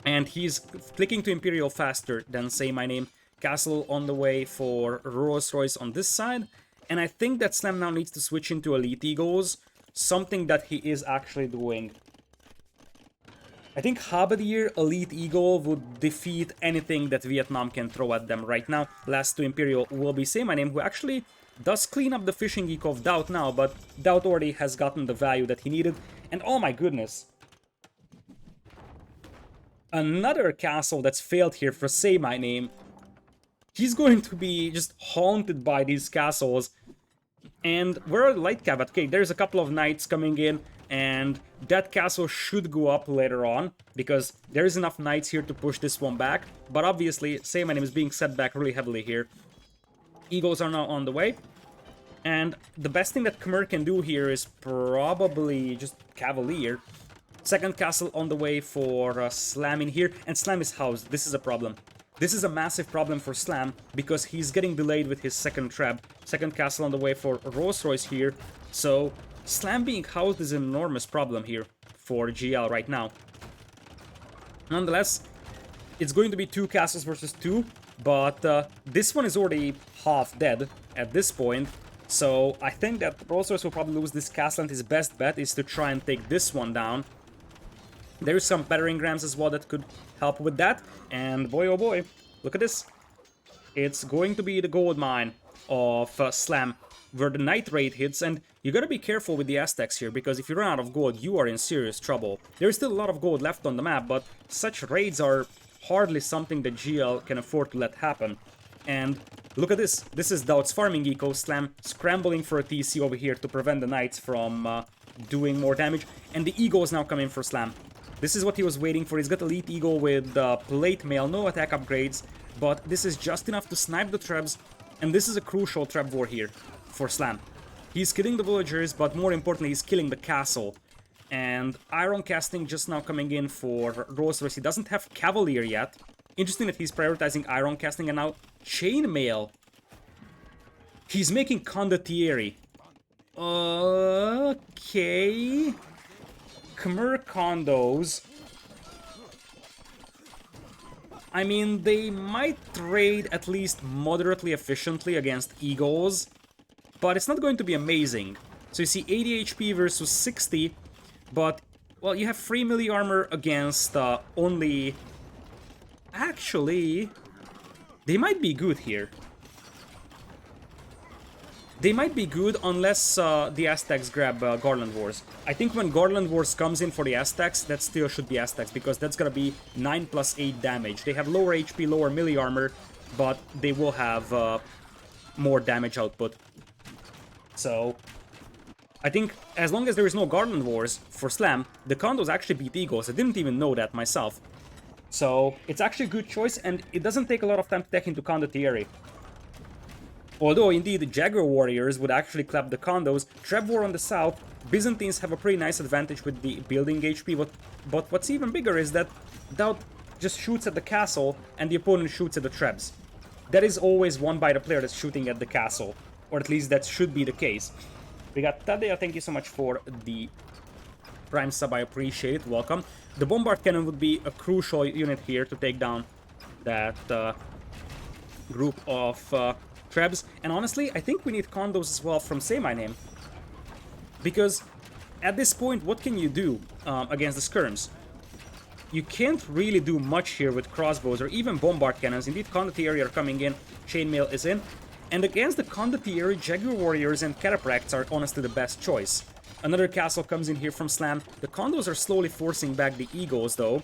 and he's clicking to Imperial faster than Say My Name. Castle on the way for Rolls-Royce on this side, and I think that Slam now needs to switch into Elite Eagles, something that he is actually doing. I think Habadier Elite Eagle would defeat anything that Vietnam can throw at them right now. Last to Imperial will be Say My Name, who actually does clean up the fishing eco of DauT now, but DauT already has gotten the value that he needed. And oh my goodness, another castle that's failed here for Say My Name. He's going to be just haunted by these castles. And we're at light cav. Okay, there's a couple of knights coming in, and that castle should go up later on, because there's enough knights here to push this one back. But obviously, Say My Name is being set back really heavily here. Eagles are now on the way, and the best thing that Khmer can do here is probably just Cavalier. Second castle on the way for Slam in here, and Slam is housed. This is a problem. This is a massive problem for Slam, because he's getting delayed with his second trap. Second castle on the way for Rolls-Royce here, so Slam being housed is an enormous problem here for GL right now. Nonetheless, it's going to be 2 castles versus 2, but this one is already half dead at this point, so I think that Rolls-Royce will probably lose this castle, and his best bet is to try and take this one down. There's some battering rams as well that could help with that, and boy oh boy, look at this. It's going to be the gold mine of Slam, where the night raid hits, and you gotta be careful with the Aztecs here, because if you run out of gold, you are in serious trouble. There's still a lot of gold left on the map, but such raids are hardly something that GL can afford to let happen. And look at this. This is DauT's farming eco. Slam scrambling for a TC over here to prevent the knights from doing more damage, and the eagle is now coming for Slam. This is what he was waiting for. He's got Elite Eagle with plate mail, no attack upgrades, but this is just enough to snipe the traps, and this is a crucial trap war here for Slam. He's killing the villagers, but more importantly, he's killing the castle. And Iron Casting just now coming in for Rolls-Royce. He doesn't have Cavalier yet. Interesting that he's prioritizing Iron Casting, and now Chainmail. He's making Condottieri. Okay. Khmer condos. I mean, they might trade at least moderately efficiently against eagles, but it's not going to be amazing. So you see 80 HP versus 60, but, well, you have 3 melee armor against only... Actually, they might be good here. They might be good unless the Aztecs grab Garland Wars. I think when Garland Wars comes in for the Aztecs, that still should be Aztecs, because that's gonna be 9 plus 8 damage. They have lower HP, lower melee armor, but they will have more damage output. So, I think as long as there is no Garland Wars for Slam, the condos actually beat Eagles. I didn't even know that myself. So, it's actually a good choice, and it doesn't take a lot of time to tech into Condottieri. Although, indeed, the Jaguar Warriors would actually clap the condos. Trap War on the south, Byzantines have a pretty nice advantage with the building HP, but what's even bigger is that DauT just shoots at the castle, and the opponent shoots at the traps. That is always won by the player that's shooting at the castle, or at least that should be the case. We got Tadea, thank you so much for the Prime sub, I appreciate it, welcome. The Bombard Cannon would be a crucial unit here to take down that group of... Trebs, and honestly, I think we need condos as well from Say My Name. Because At this point, what can you do against the skirms? You can't really do much here with crossbows or even bombard cannons. Indeed, condottieri are coming in, chainmail is in. And against the condottieri, Jaguar Warriors and Catapracts are honestly the best choice. Another castle comes in here from Slam. The condos are slowly forcing back the Eagles, though,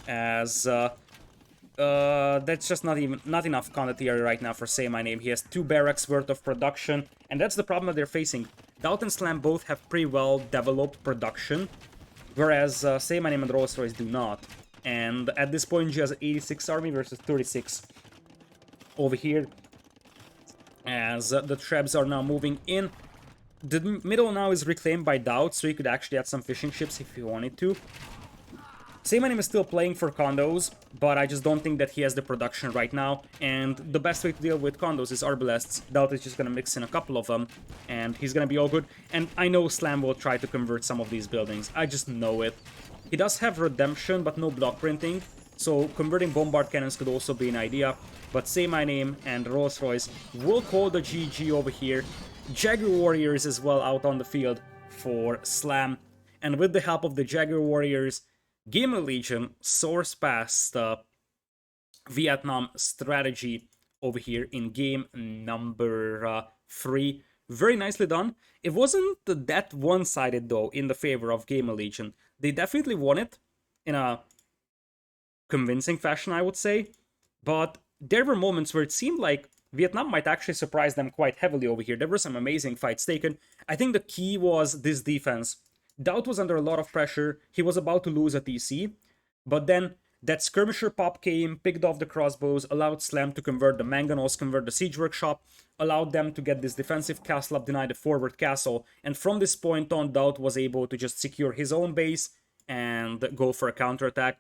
as that's just not enough condottieri right now for Say My Name. He has 2 barracks worth of production, and that's the problem that they're facing. DauT and Slam both have pretty well developed production, whereas Say My Name and Rolls-Royce do not. And at this point, she has 86 army versus 36 over here, as the Trebs are now moving in. The middle now is reclaimed by DauT, so you could actually add some fishing ships if you wanted to. Say My Name is still playing for condos, but I just don't think that he has the production right now, and the best way to deal with condos is Arbalests. DauT is just gonna mix in a couple of them, and he's gonna be all good. And I know Slam will try to convert some of these buildings, I just know it. He does have Redemption, but no block printing, so converting bombard cannons could also be an idea. But Say My Name and Rolls-Royce will call the GG over here. Jaguar Warriors as well out on the field for Slam, and with the help of the Jaguar Warriors, Gamer Legion soars past Vietnam strategy over here in game number 3. Very nicely done. It wasn't that one-sided, though, in the favor of Gamer Legion. They definitely won it in a convincing fashion, I would say. But there were moments where it seemed like Vietnam might actually surprise them quite heavily over here. There were some amazing fights taken. I think the key was this defense. DauT was under a lot of pressure. He was about to lose a TC, but then that skirmisher pop came, picked off the crossbows, allowed Slam to convert the mangonels, convert the siege workshop, allowed them to get this defensive castle up, deny the forward castle, and from this point on, DauT was able to just secure his own base and go for a counterattack.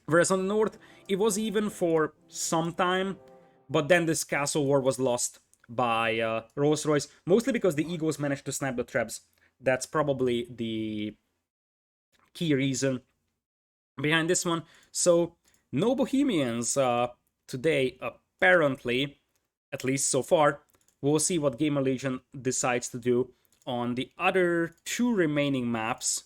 Whereas on the north, it was even for some time, but then this castle war was lost by Rolls-Royce, mostly because the Eagles managed to snap the Trebs. That's probably the key reason behind this one. So, no Bohemians today, apparently, at least so far. We'll see what Gamer Legion decides to do on the other 2 remaining maps.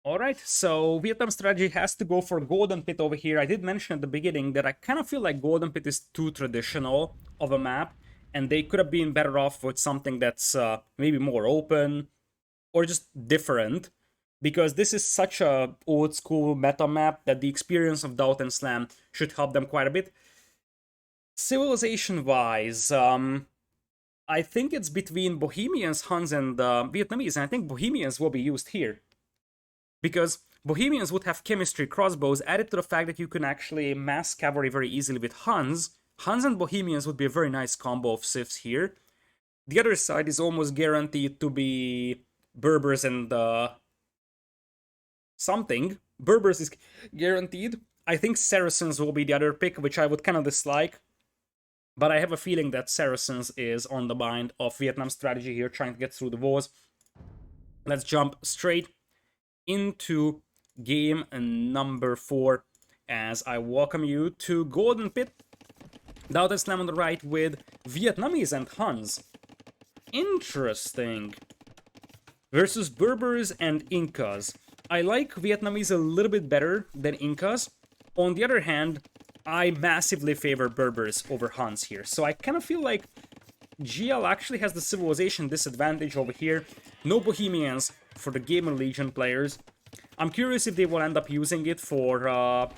Alright, so Vietnam strategy has to go for Golden Pit over here. I did mention at the beginning that I kind of feel like Golden Pit is too traditional of a map, and they could have been better off with something that's maybe more open, or just different, because this is such a old school meta map that the experience of DauT and Slam should help them quite a bit. Civilization-wise, I think it's between Bohemians, Huns, and Vietnamese, and I think Bohemians will be used here. Because Bohemians would have chemistry crossbows, added to the fact that you can actually mass cavalry very easily with Huns. Huns and Bohemians would be a very nice combo of civs here. The other side is almost guaranteed to be Berbers and something. Berbers is guaranteed. I think Saracens will be the other pick, which I would kind of dislike. But I have a feeling that Saracens is on the mind of Vietnam strategy here, trying to get through the walls. Let's jump straight into game number 4 as I welcome you to Golden Pit. DauT and Slam on the right with Vietnamese and Huns. Interesting. Versus Berbers and Incas. I like Vietnamese a little bit better than Incas. On the other hand, I massively favor Berbers over Huns here. So I kind of feel like GL actually has the civilization disadvantage over here. No Bohemians for the Gamer Legion players. I'm curious if they will end up using it for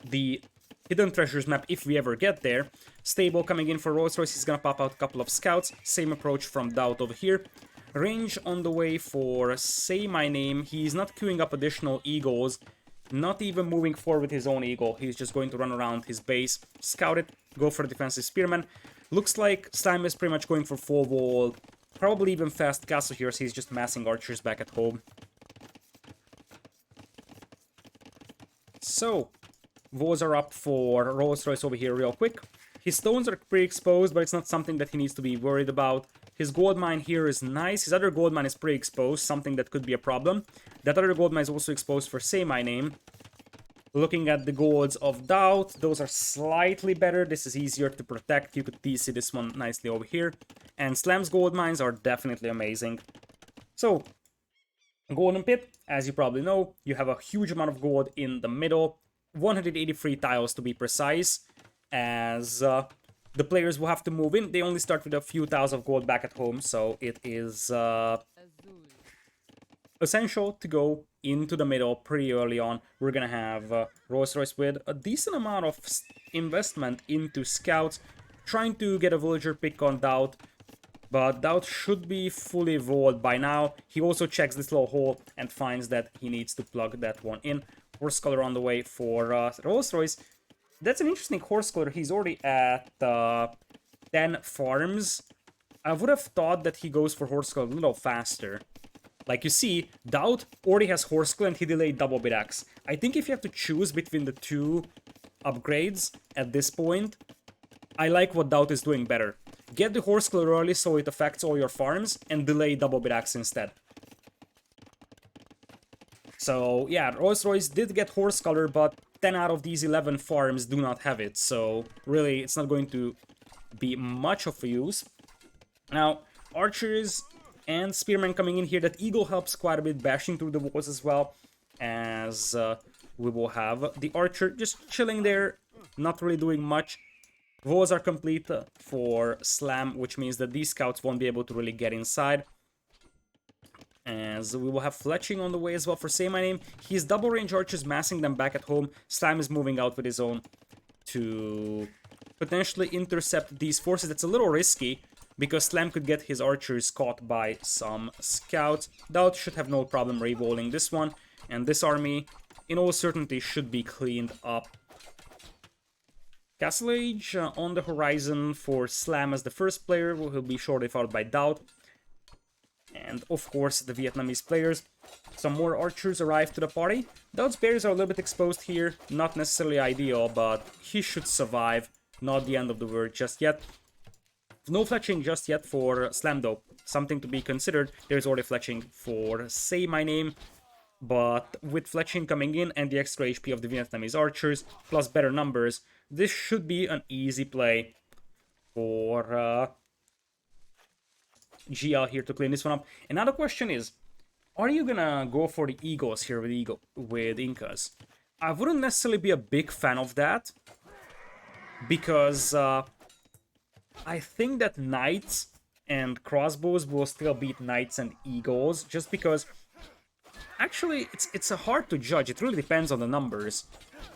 the Hidden Treasures map if we ever get there. Stable coming in for Rolls-Royce, he's gonna pop out a couple of scouts. Same approach from DauT over here. Range on the way for Say My Name. He's not queuing up additional eagles. Not even moving forward with his own eagle. He's just going to run around his base, scout it, go for defensive spearman. Looks like Slam is pretty much going for full wall. Probably even fast castle here, so he's just massing archers back at home. So, walls are up for Rolls-Royce over here real quick. His stones are pretty exposed, but it's not something that he needs to be worried about. His gold mine here is nice. His other gold mine is pretty exposed, something that could be a problem. That other gold mine is also exposed for Say My Name. Looking at the golds of DauT, those are slightly better. This is easier to protect. You could DC this one nicely over here. And Slam's gold mines are definitely amazing. So, Golden Pit, as you probably know, you have a huge amount of gold in the middle. 183 tiles to be precise, as the players will have to move in. They only start with a few tiles of gold back at home, so it is essential to go into the middle pretty early on. We're gonna have Rolls-Royce with a decent amount of investment into scouts, trying to get a villager pick on DauT, but DauT should be fully evolved by now. He also checks this little hole and finds that he needs to plug that one in. Horse color on the way for Rolls-Royce. That's an interesting horse color. He's already at 10 farms. I would have thought that he goes for horse color a little faster. Like you see, DauT already has horse color and he delayed double bit axe. I think if you have to choose between the two upgrades at this point, I like what DauT is doing better. Get the horse color early so it affects all your farms and delay double bit axe instead. So yeah, Rolls-Royce did get horse color, but 10 out of these 11 farms do not have it. So really, it's not going to be much of a use. Now, archers and spearmen coming in here. That eagle helps quite a bit, bashing through the walls as well. As we will have the archer just chilling there, not really doing much. Walls are complete for Slam, which means that these scouts won't be able to really get inside. As we will have fletching on the way as well for Say My Name. He's double range archers, massing them back at home. Slam is moving out with his own to potentially intercept these forces. That's a little risky because Slam could get his archers caught by some scouts. DauT should have no problem re-rolling this one. And this army, in all certainty, should be cleaned up. Castle Age on the horizon for Slam as the first player, who will be shortly followed by DauT. And of course the Vietnamese players. Some more archers arrive to the party. DauT's berries are a little bit exposed here, not necessarily ideal, but he should survive. Not the end of the world just yet. No fletching just yet for Slam though, something to be considered. There's already fletching for Say My Name, but with fletching coming in and the extra HP of the Vietnamese archers, plus better numbers, this should be an easy play for GL here to clean this one up. And now the question is, are you gonna go for the Eagles here with Incas? I wouldn't necessarily be a big fan of that, because I think that Knights and Crossbows will still beat Knights and Eagles, just because actually it's hard to judge. It really depends on the numbers,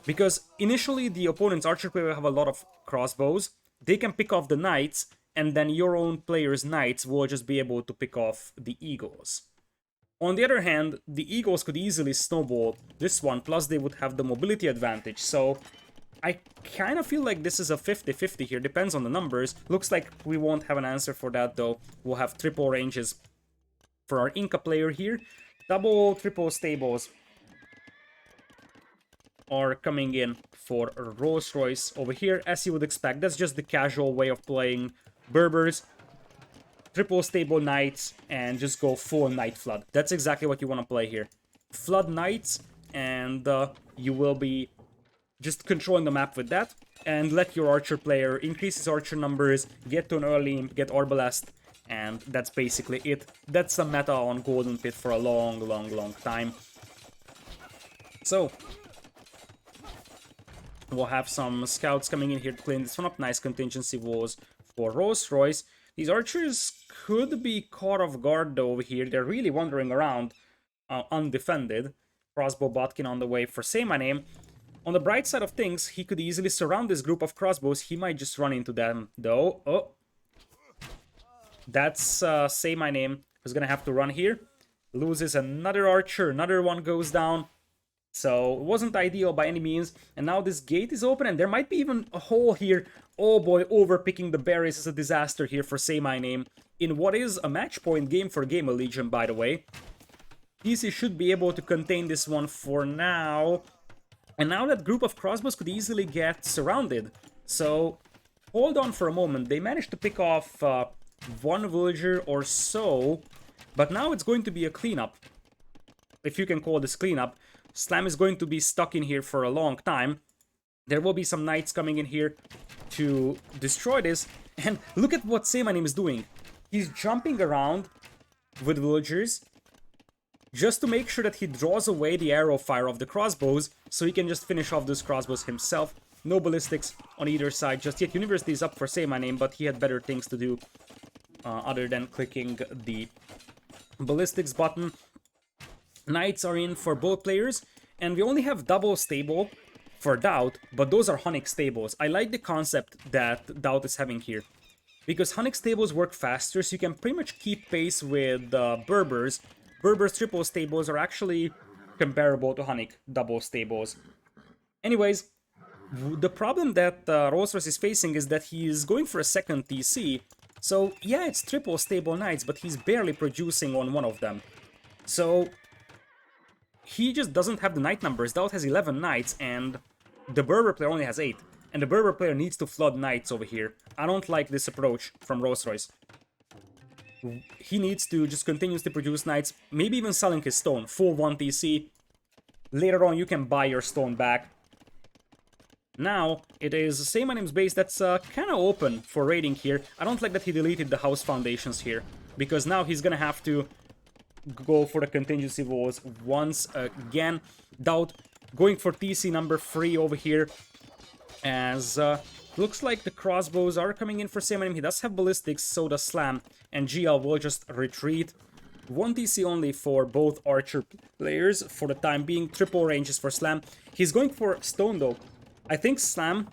because initially the opponent's archer player will have a lot of crossbows. They can pick off the Knights, and then your own player's Knights will just be able to pick off the Eagles. On the other hand, the Eagles could easily snowball this one, plus they would have the mobility advantage, so I kind of feel like this is a 50-50 here, depends on the numbers. Looks like we won't have an answer for that though. We'll have triple ranges for our Inca player here. Double, triple stables are coming in for Rolls-Royce over here, as you would expect. That's just the casual way of playing Berbers. Triple stable Knights, and just go full Knight Flood. That's exactly what you want to play here. Flood Knights, and you will be just controlling the map with that, and let your archer player increase his archer numbers, get to an early imp, get Arbalest, and that's basically it. That's the meta on Golden Pit for a long time. So, we'll have some scouts coming in here to clean this one up. Nice contingency walls for Rolls-Royce. These archers could be caught off guard though over here. They're really wandering around undefended. Crossbow Botkin on the way for Say My Name. On the bright side of things, he could easily surround this group of crossbows. He might just run into them though. Oh, that's Say My Name, who's gonna have to run here. Loses another archer, another one goes down. So it wasn't ideal by any means. And now this gate is open, and there might be even a hole here. Oh boy, overpicking the berries is a disaster here for Say My Name. In what is a match point game for Game Legion, by the way. PC should be able to contain this one for now. And now that group of crossbows could easily get surrounded. So hold on for a moment. They managed to pick off one villager or so, but now it's going to be a cleanup. If you can call this cleanup, Slam is going to be stuck in here for a long time. There will be some knights coming in here to destroy this. And look at what Say My Name is doing. He's jumping around with villagers just to make sure that he draws away the arrow fire of the crossbows so he can just finish off those crossbows himself. No ballistics on either side just yet. University is up for Say My Name, but he had better things to do other than clicking the ballistics button. Knights are in for both players, and we only have double stable for GL.DauT, but those are Hunnic stables. I like the concept that GL.DauT is having here, because Hunnic stables work faster, so you can pretty much keep pace with Berbers. Berbers triple stables are actually comparable to Hunnic double stables. Anyways, the problem that Rolls-Royce is facing is that he is going for a second TC, so yeah, it's triple stable knights, but he's barely producing on one of them. So he just doesn't have the knight numbers. GL.DauT has 11 knights, and the Berber player only has 8. And the Berber player needs to flood knights over here. I don't like this approach from Rolls-Royce. He needs to just continuously produce knights, maybe even selling his stone for 1 TC. Later on, you can buy your stone back. Now, it is Say My Name's base that's kind of open for raiding here. I don't like that he deleted the house foundations here, because now he's gonna have to go for the contingency walls once again. GL.DauT going for TC number 3 over here, as looks like the crossbows are coming in for Say My Name. He does have ballistics, so does Slam, and GL will just retreat. 1 TC only for both archer players for the time being. Triple ranges for Slam. He's going for stone though. I think Slam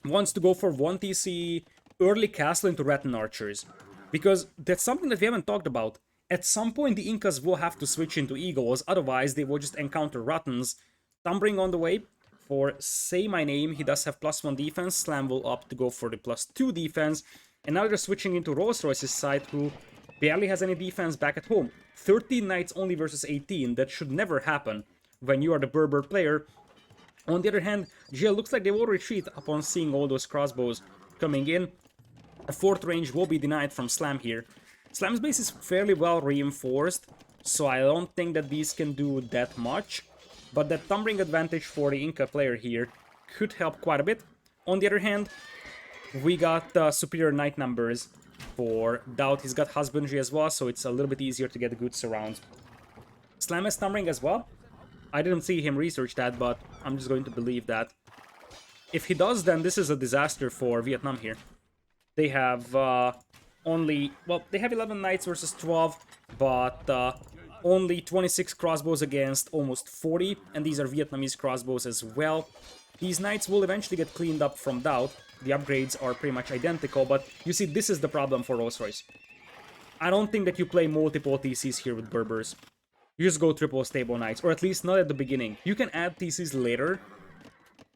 wants to go for 1 TC early castle into Rattan archers, because that's something that we haven't talked about. At some point, the Incas will have to switch into Eagles, otherwise they will just encounter Rattans. Thumbring on the way for Say My Name. He does have +1 defense. Slam will opt to go for the +2 defense. And now they're switching into Rolls-Royce's side, who barely has any defense back at home. 13 knights only versus 18. That should never happen when you are the Berber player. On the other hand, GL looks like they will retreat upon seeing all those crossbows coming in. A 4th range will be denied from Slam here. Slam's base is fairly well reinforced, so I don't think that these can do that much. But that thumbring advantage for the Inca player here could help quite a bit. On the other hand, we got superior knight numbers for GL.DauT. He's got husbandry as well, so it's a little bit easier to get good surrounds. Slam has thumbring as well. I didn't see him research that, but I'm just going to believe that. If he does, then this is a disaster for Vietnam here. They have they have 11 knights versus 12, but only 26 crossbows against almost 40, and these are Vietnamese crossbows as well. These knights will eventually get cleaned up from GL.DauT. The upgrades are pretty much identical, but you see, this is the problem for Rolls-Royce. I don't think that you play multiple TCs here with Berbers. You just go triple stable knights, or at least not at the beginning. You can add TCs later,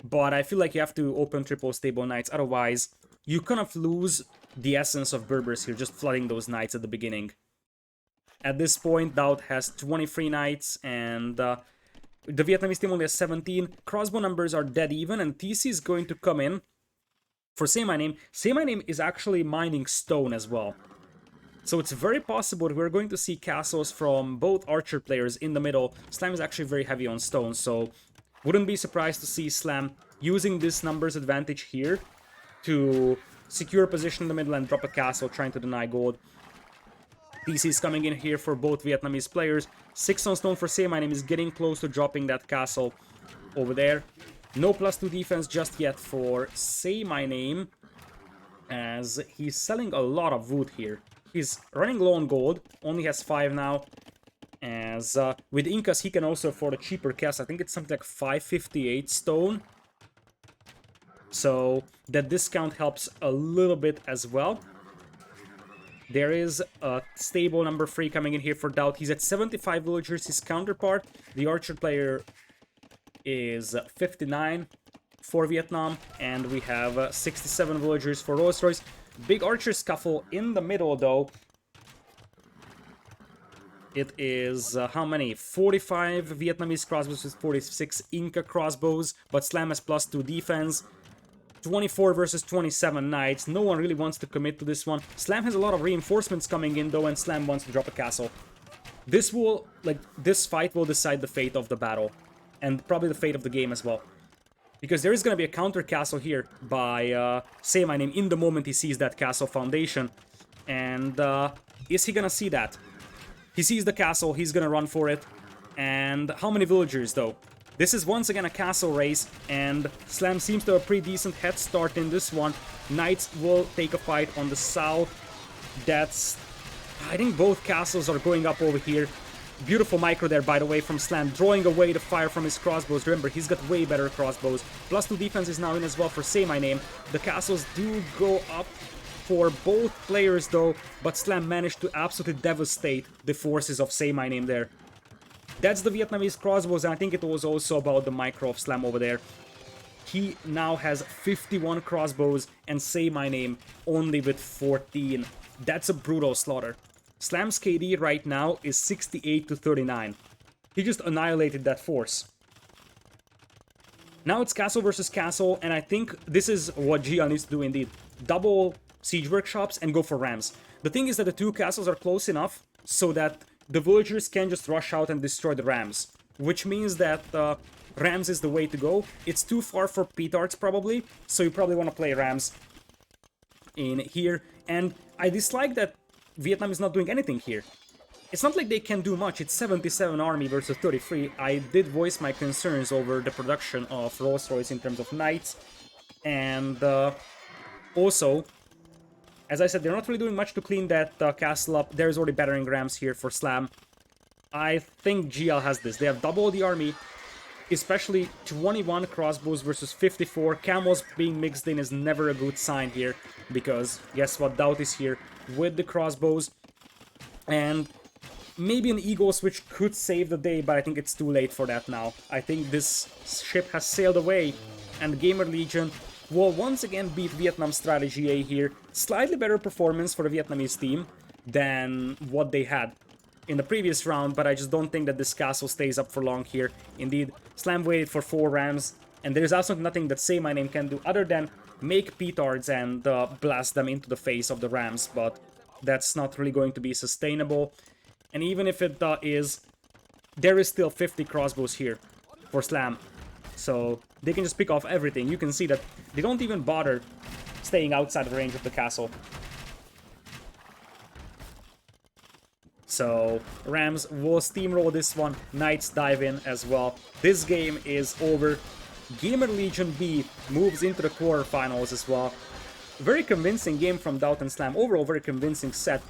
but I feel like you have to open triple stable knights, otherwise you kind of lose the essence of Berbers here, just flooding those knights at the beginning. At this point, GL.DauT has 23 knights, and the Vietnamese team only has 17. Crossbow numbers are dead even, and TC is going to come in for Say My Name. Say My Name is actually mining stone as well. So it's very possible that we're going to see castles from both archer players in the middle. Slam is actually very heavy on stone, so wouldn't be surprised to see Slam using this numbers advantage here to secure a position in the middle and drop a castle, trying to deny gold. TC is coming in here for both Vietnamese players. 6 on stone for Say My Name is getting close to dropping that castle over there. No +2 defense just yet for Say My Name, as he's selling a lot of wood here. He's running low on gold, only has 5 now, as with Incas he can also afford a cheaper castle. I think it's something like 558 stone. So that discount helps a little bit as well. There is a stable number 3 coming in here for GL.DauT. He's at 75 villagers. His counterpart, the archer player, is 59 for Vietnam. And we have 67 villagers for Rolls-Royce. Big archer scuffle in the middle, though. It is, how many? 45 Vietnamese crossbows with 46 Inca crossbows. But Slam has +2 defense. 24 versus 27 Knights. No one really wants to commit to this one. Slam has a lot of reinforcements coming in though, and Slam wants to drop a castle. This will, this fight will decide the fate of the battle. And probably the fate of the game as well. Because there is going to be a counter castle here by Say My Name in the moment he sees that castle foundation. And is he going to see that? He sees the castle, he's going to run for it. And how many villagers though? This is once again a castle race, and Slam seems to have a pretty decent head start in this one. Knights will take a fight on the south. I think both castles are going up over here. Beautiful micro there, by the way, from Slam, drawing away the fire from his crossbows. Remember, he's got way better crossbows. +2 defense is now in as well for Say My Name. The castles do go up for both players, though, but Slam managed to absolutely devastate the forces of Say My Name there. That's the Vietnamese crossbows, and I think it was also about the micro of Slam over there. He now has 51 crossbows, and Say My Name only with 14. That's a brutal slaughter. Slam's KD right now is 68 to 39. He just annihilated that force. Now it's castle versus castle, and I think this is what GL needs to do indeed. Double siege workshops and go for rams. The thing is that the two castles are close enough so that the villagers can just rush out and destroy the rams, which means that rams is the way to go. It's too far for petards probably, so you probably want to play rams in here. And I dislike that Vietnam is not doing anything here. It's not like they can do much. It's 77 army versus 33. I did voice my concerns over the production of Rolls-Royce in terms of knights, and also, as I said, they're not really doing much to clean that castle up. There's already battering rams here for Slam. I think GL has this. They have double the army, especially 21 crossbows versus 54. Camels being mixed in is never a good sign here, because guess what? DauT is here with the crossbows. And maybe an ego switch could save the day, but I think it's too late for that now. I think this ship has sailed away, and Gamer Legion will once again beat Vietnam Strategy A here. Slightly better performance for the Vietnamese team than what they had in the previous round, but I just don't think that this castle stays up for long here. Indeed, Slam waited for 4 rams, and there's absolutely nothing that Say My Name can do other than make petards and blast them into the face of the rams, but that's not really going to be sustainable. And even if it is, there is still 50 crossbows here for Slam. So they can just pick off everything. You can see that they don't even bother staying outside the range of the castle. So Rams will steamroll this one. Knights dive in as well. This game is over. Gamer Legion B moves into the quarterfinals as well. Very convincing game from DauT and Slam. Overall, very convincing set.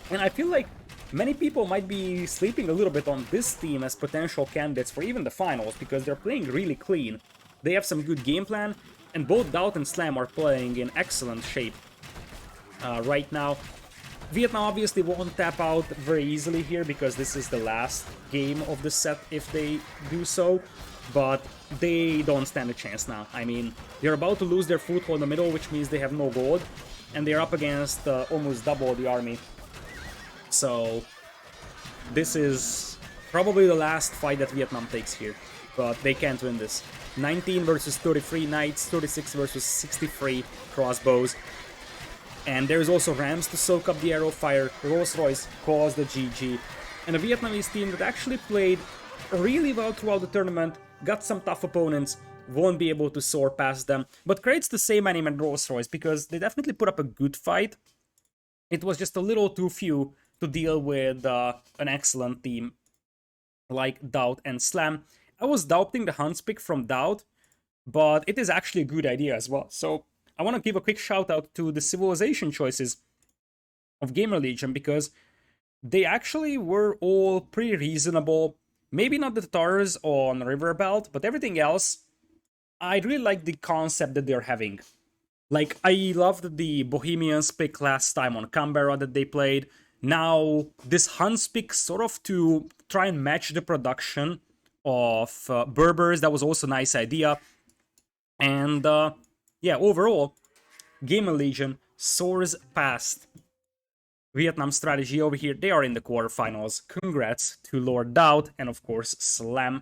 And I feel like many people might be sleeping a little bit on this team as potential candidates for even the finals, because they're playing really clean. They have some good game plan, and both DauT and Slam are playing in excellent shape right now. Vietnam obviously won't tap out very easily here, because this is the last game of the set if they do so, but they don't stand a chance now. I mean, they're about to lose their foothold in the middle, which means they have no gold, and they're up against almost double the army. So this is probably the last fight that Vietnam takes here, but they can't win this. 19 versus 33 Knights, 36 versus 63 crossbows. And there's also rams to soak up the arrow fire. Rolls-Royce calls the GG. And a Vietnamese team that actually played really well throughout the tournament, got some tough opponents, won't be able to soar past them. But credits to Say My Name and Rolls-Royce, because they definitely put up a good fight. It was just a little too few to deal with an excellent team like DauT and Slam. I was doubting the Hunts pick from DauT, but it is actually a good idea as well. So I want to give a quick shout out to the civilization choices of Gamer Legion, because they actually were all pretty reasonable. Maybe not the Tatars on Riverbelt, but everything else, I really like the concept that they're having. Like, I loved the Bohemians pick last time on Canberra that they played. Now, this Huns pick sort of to try and match the production of Berbers, that was also a nice idea. And yeah, overall, Gamer Legion soars past Vietnam Strategy over here. They are in the quarterfinals. Congrats to Lord DauT and of course Slam.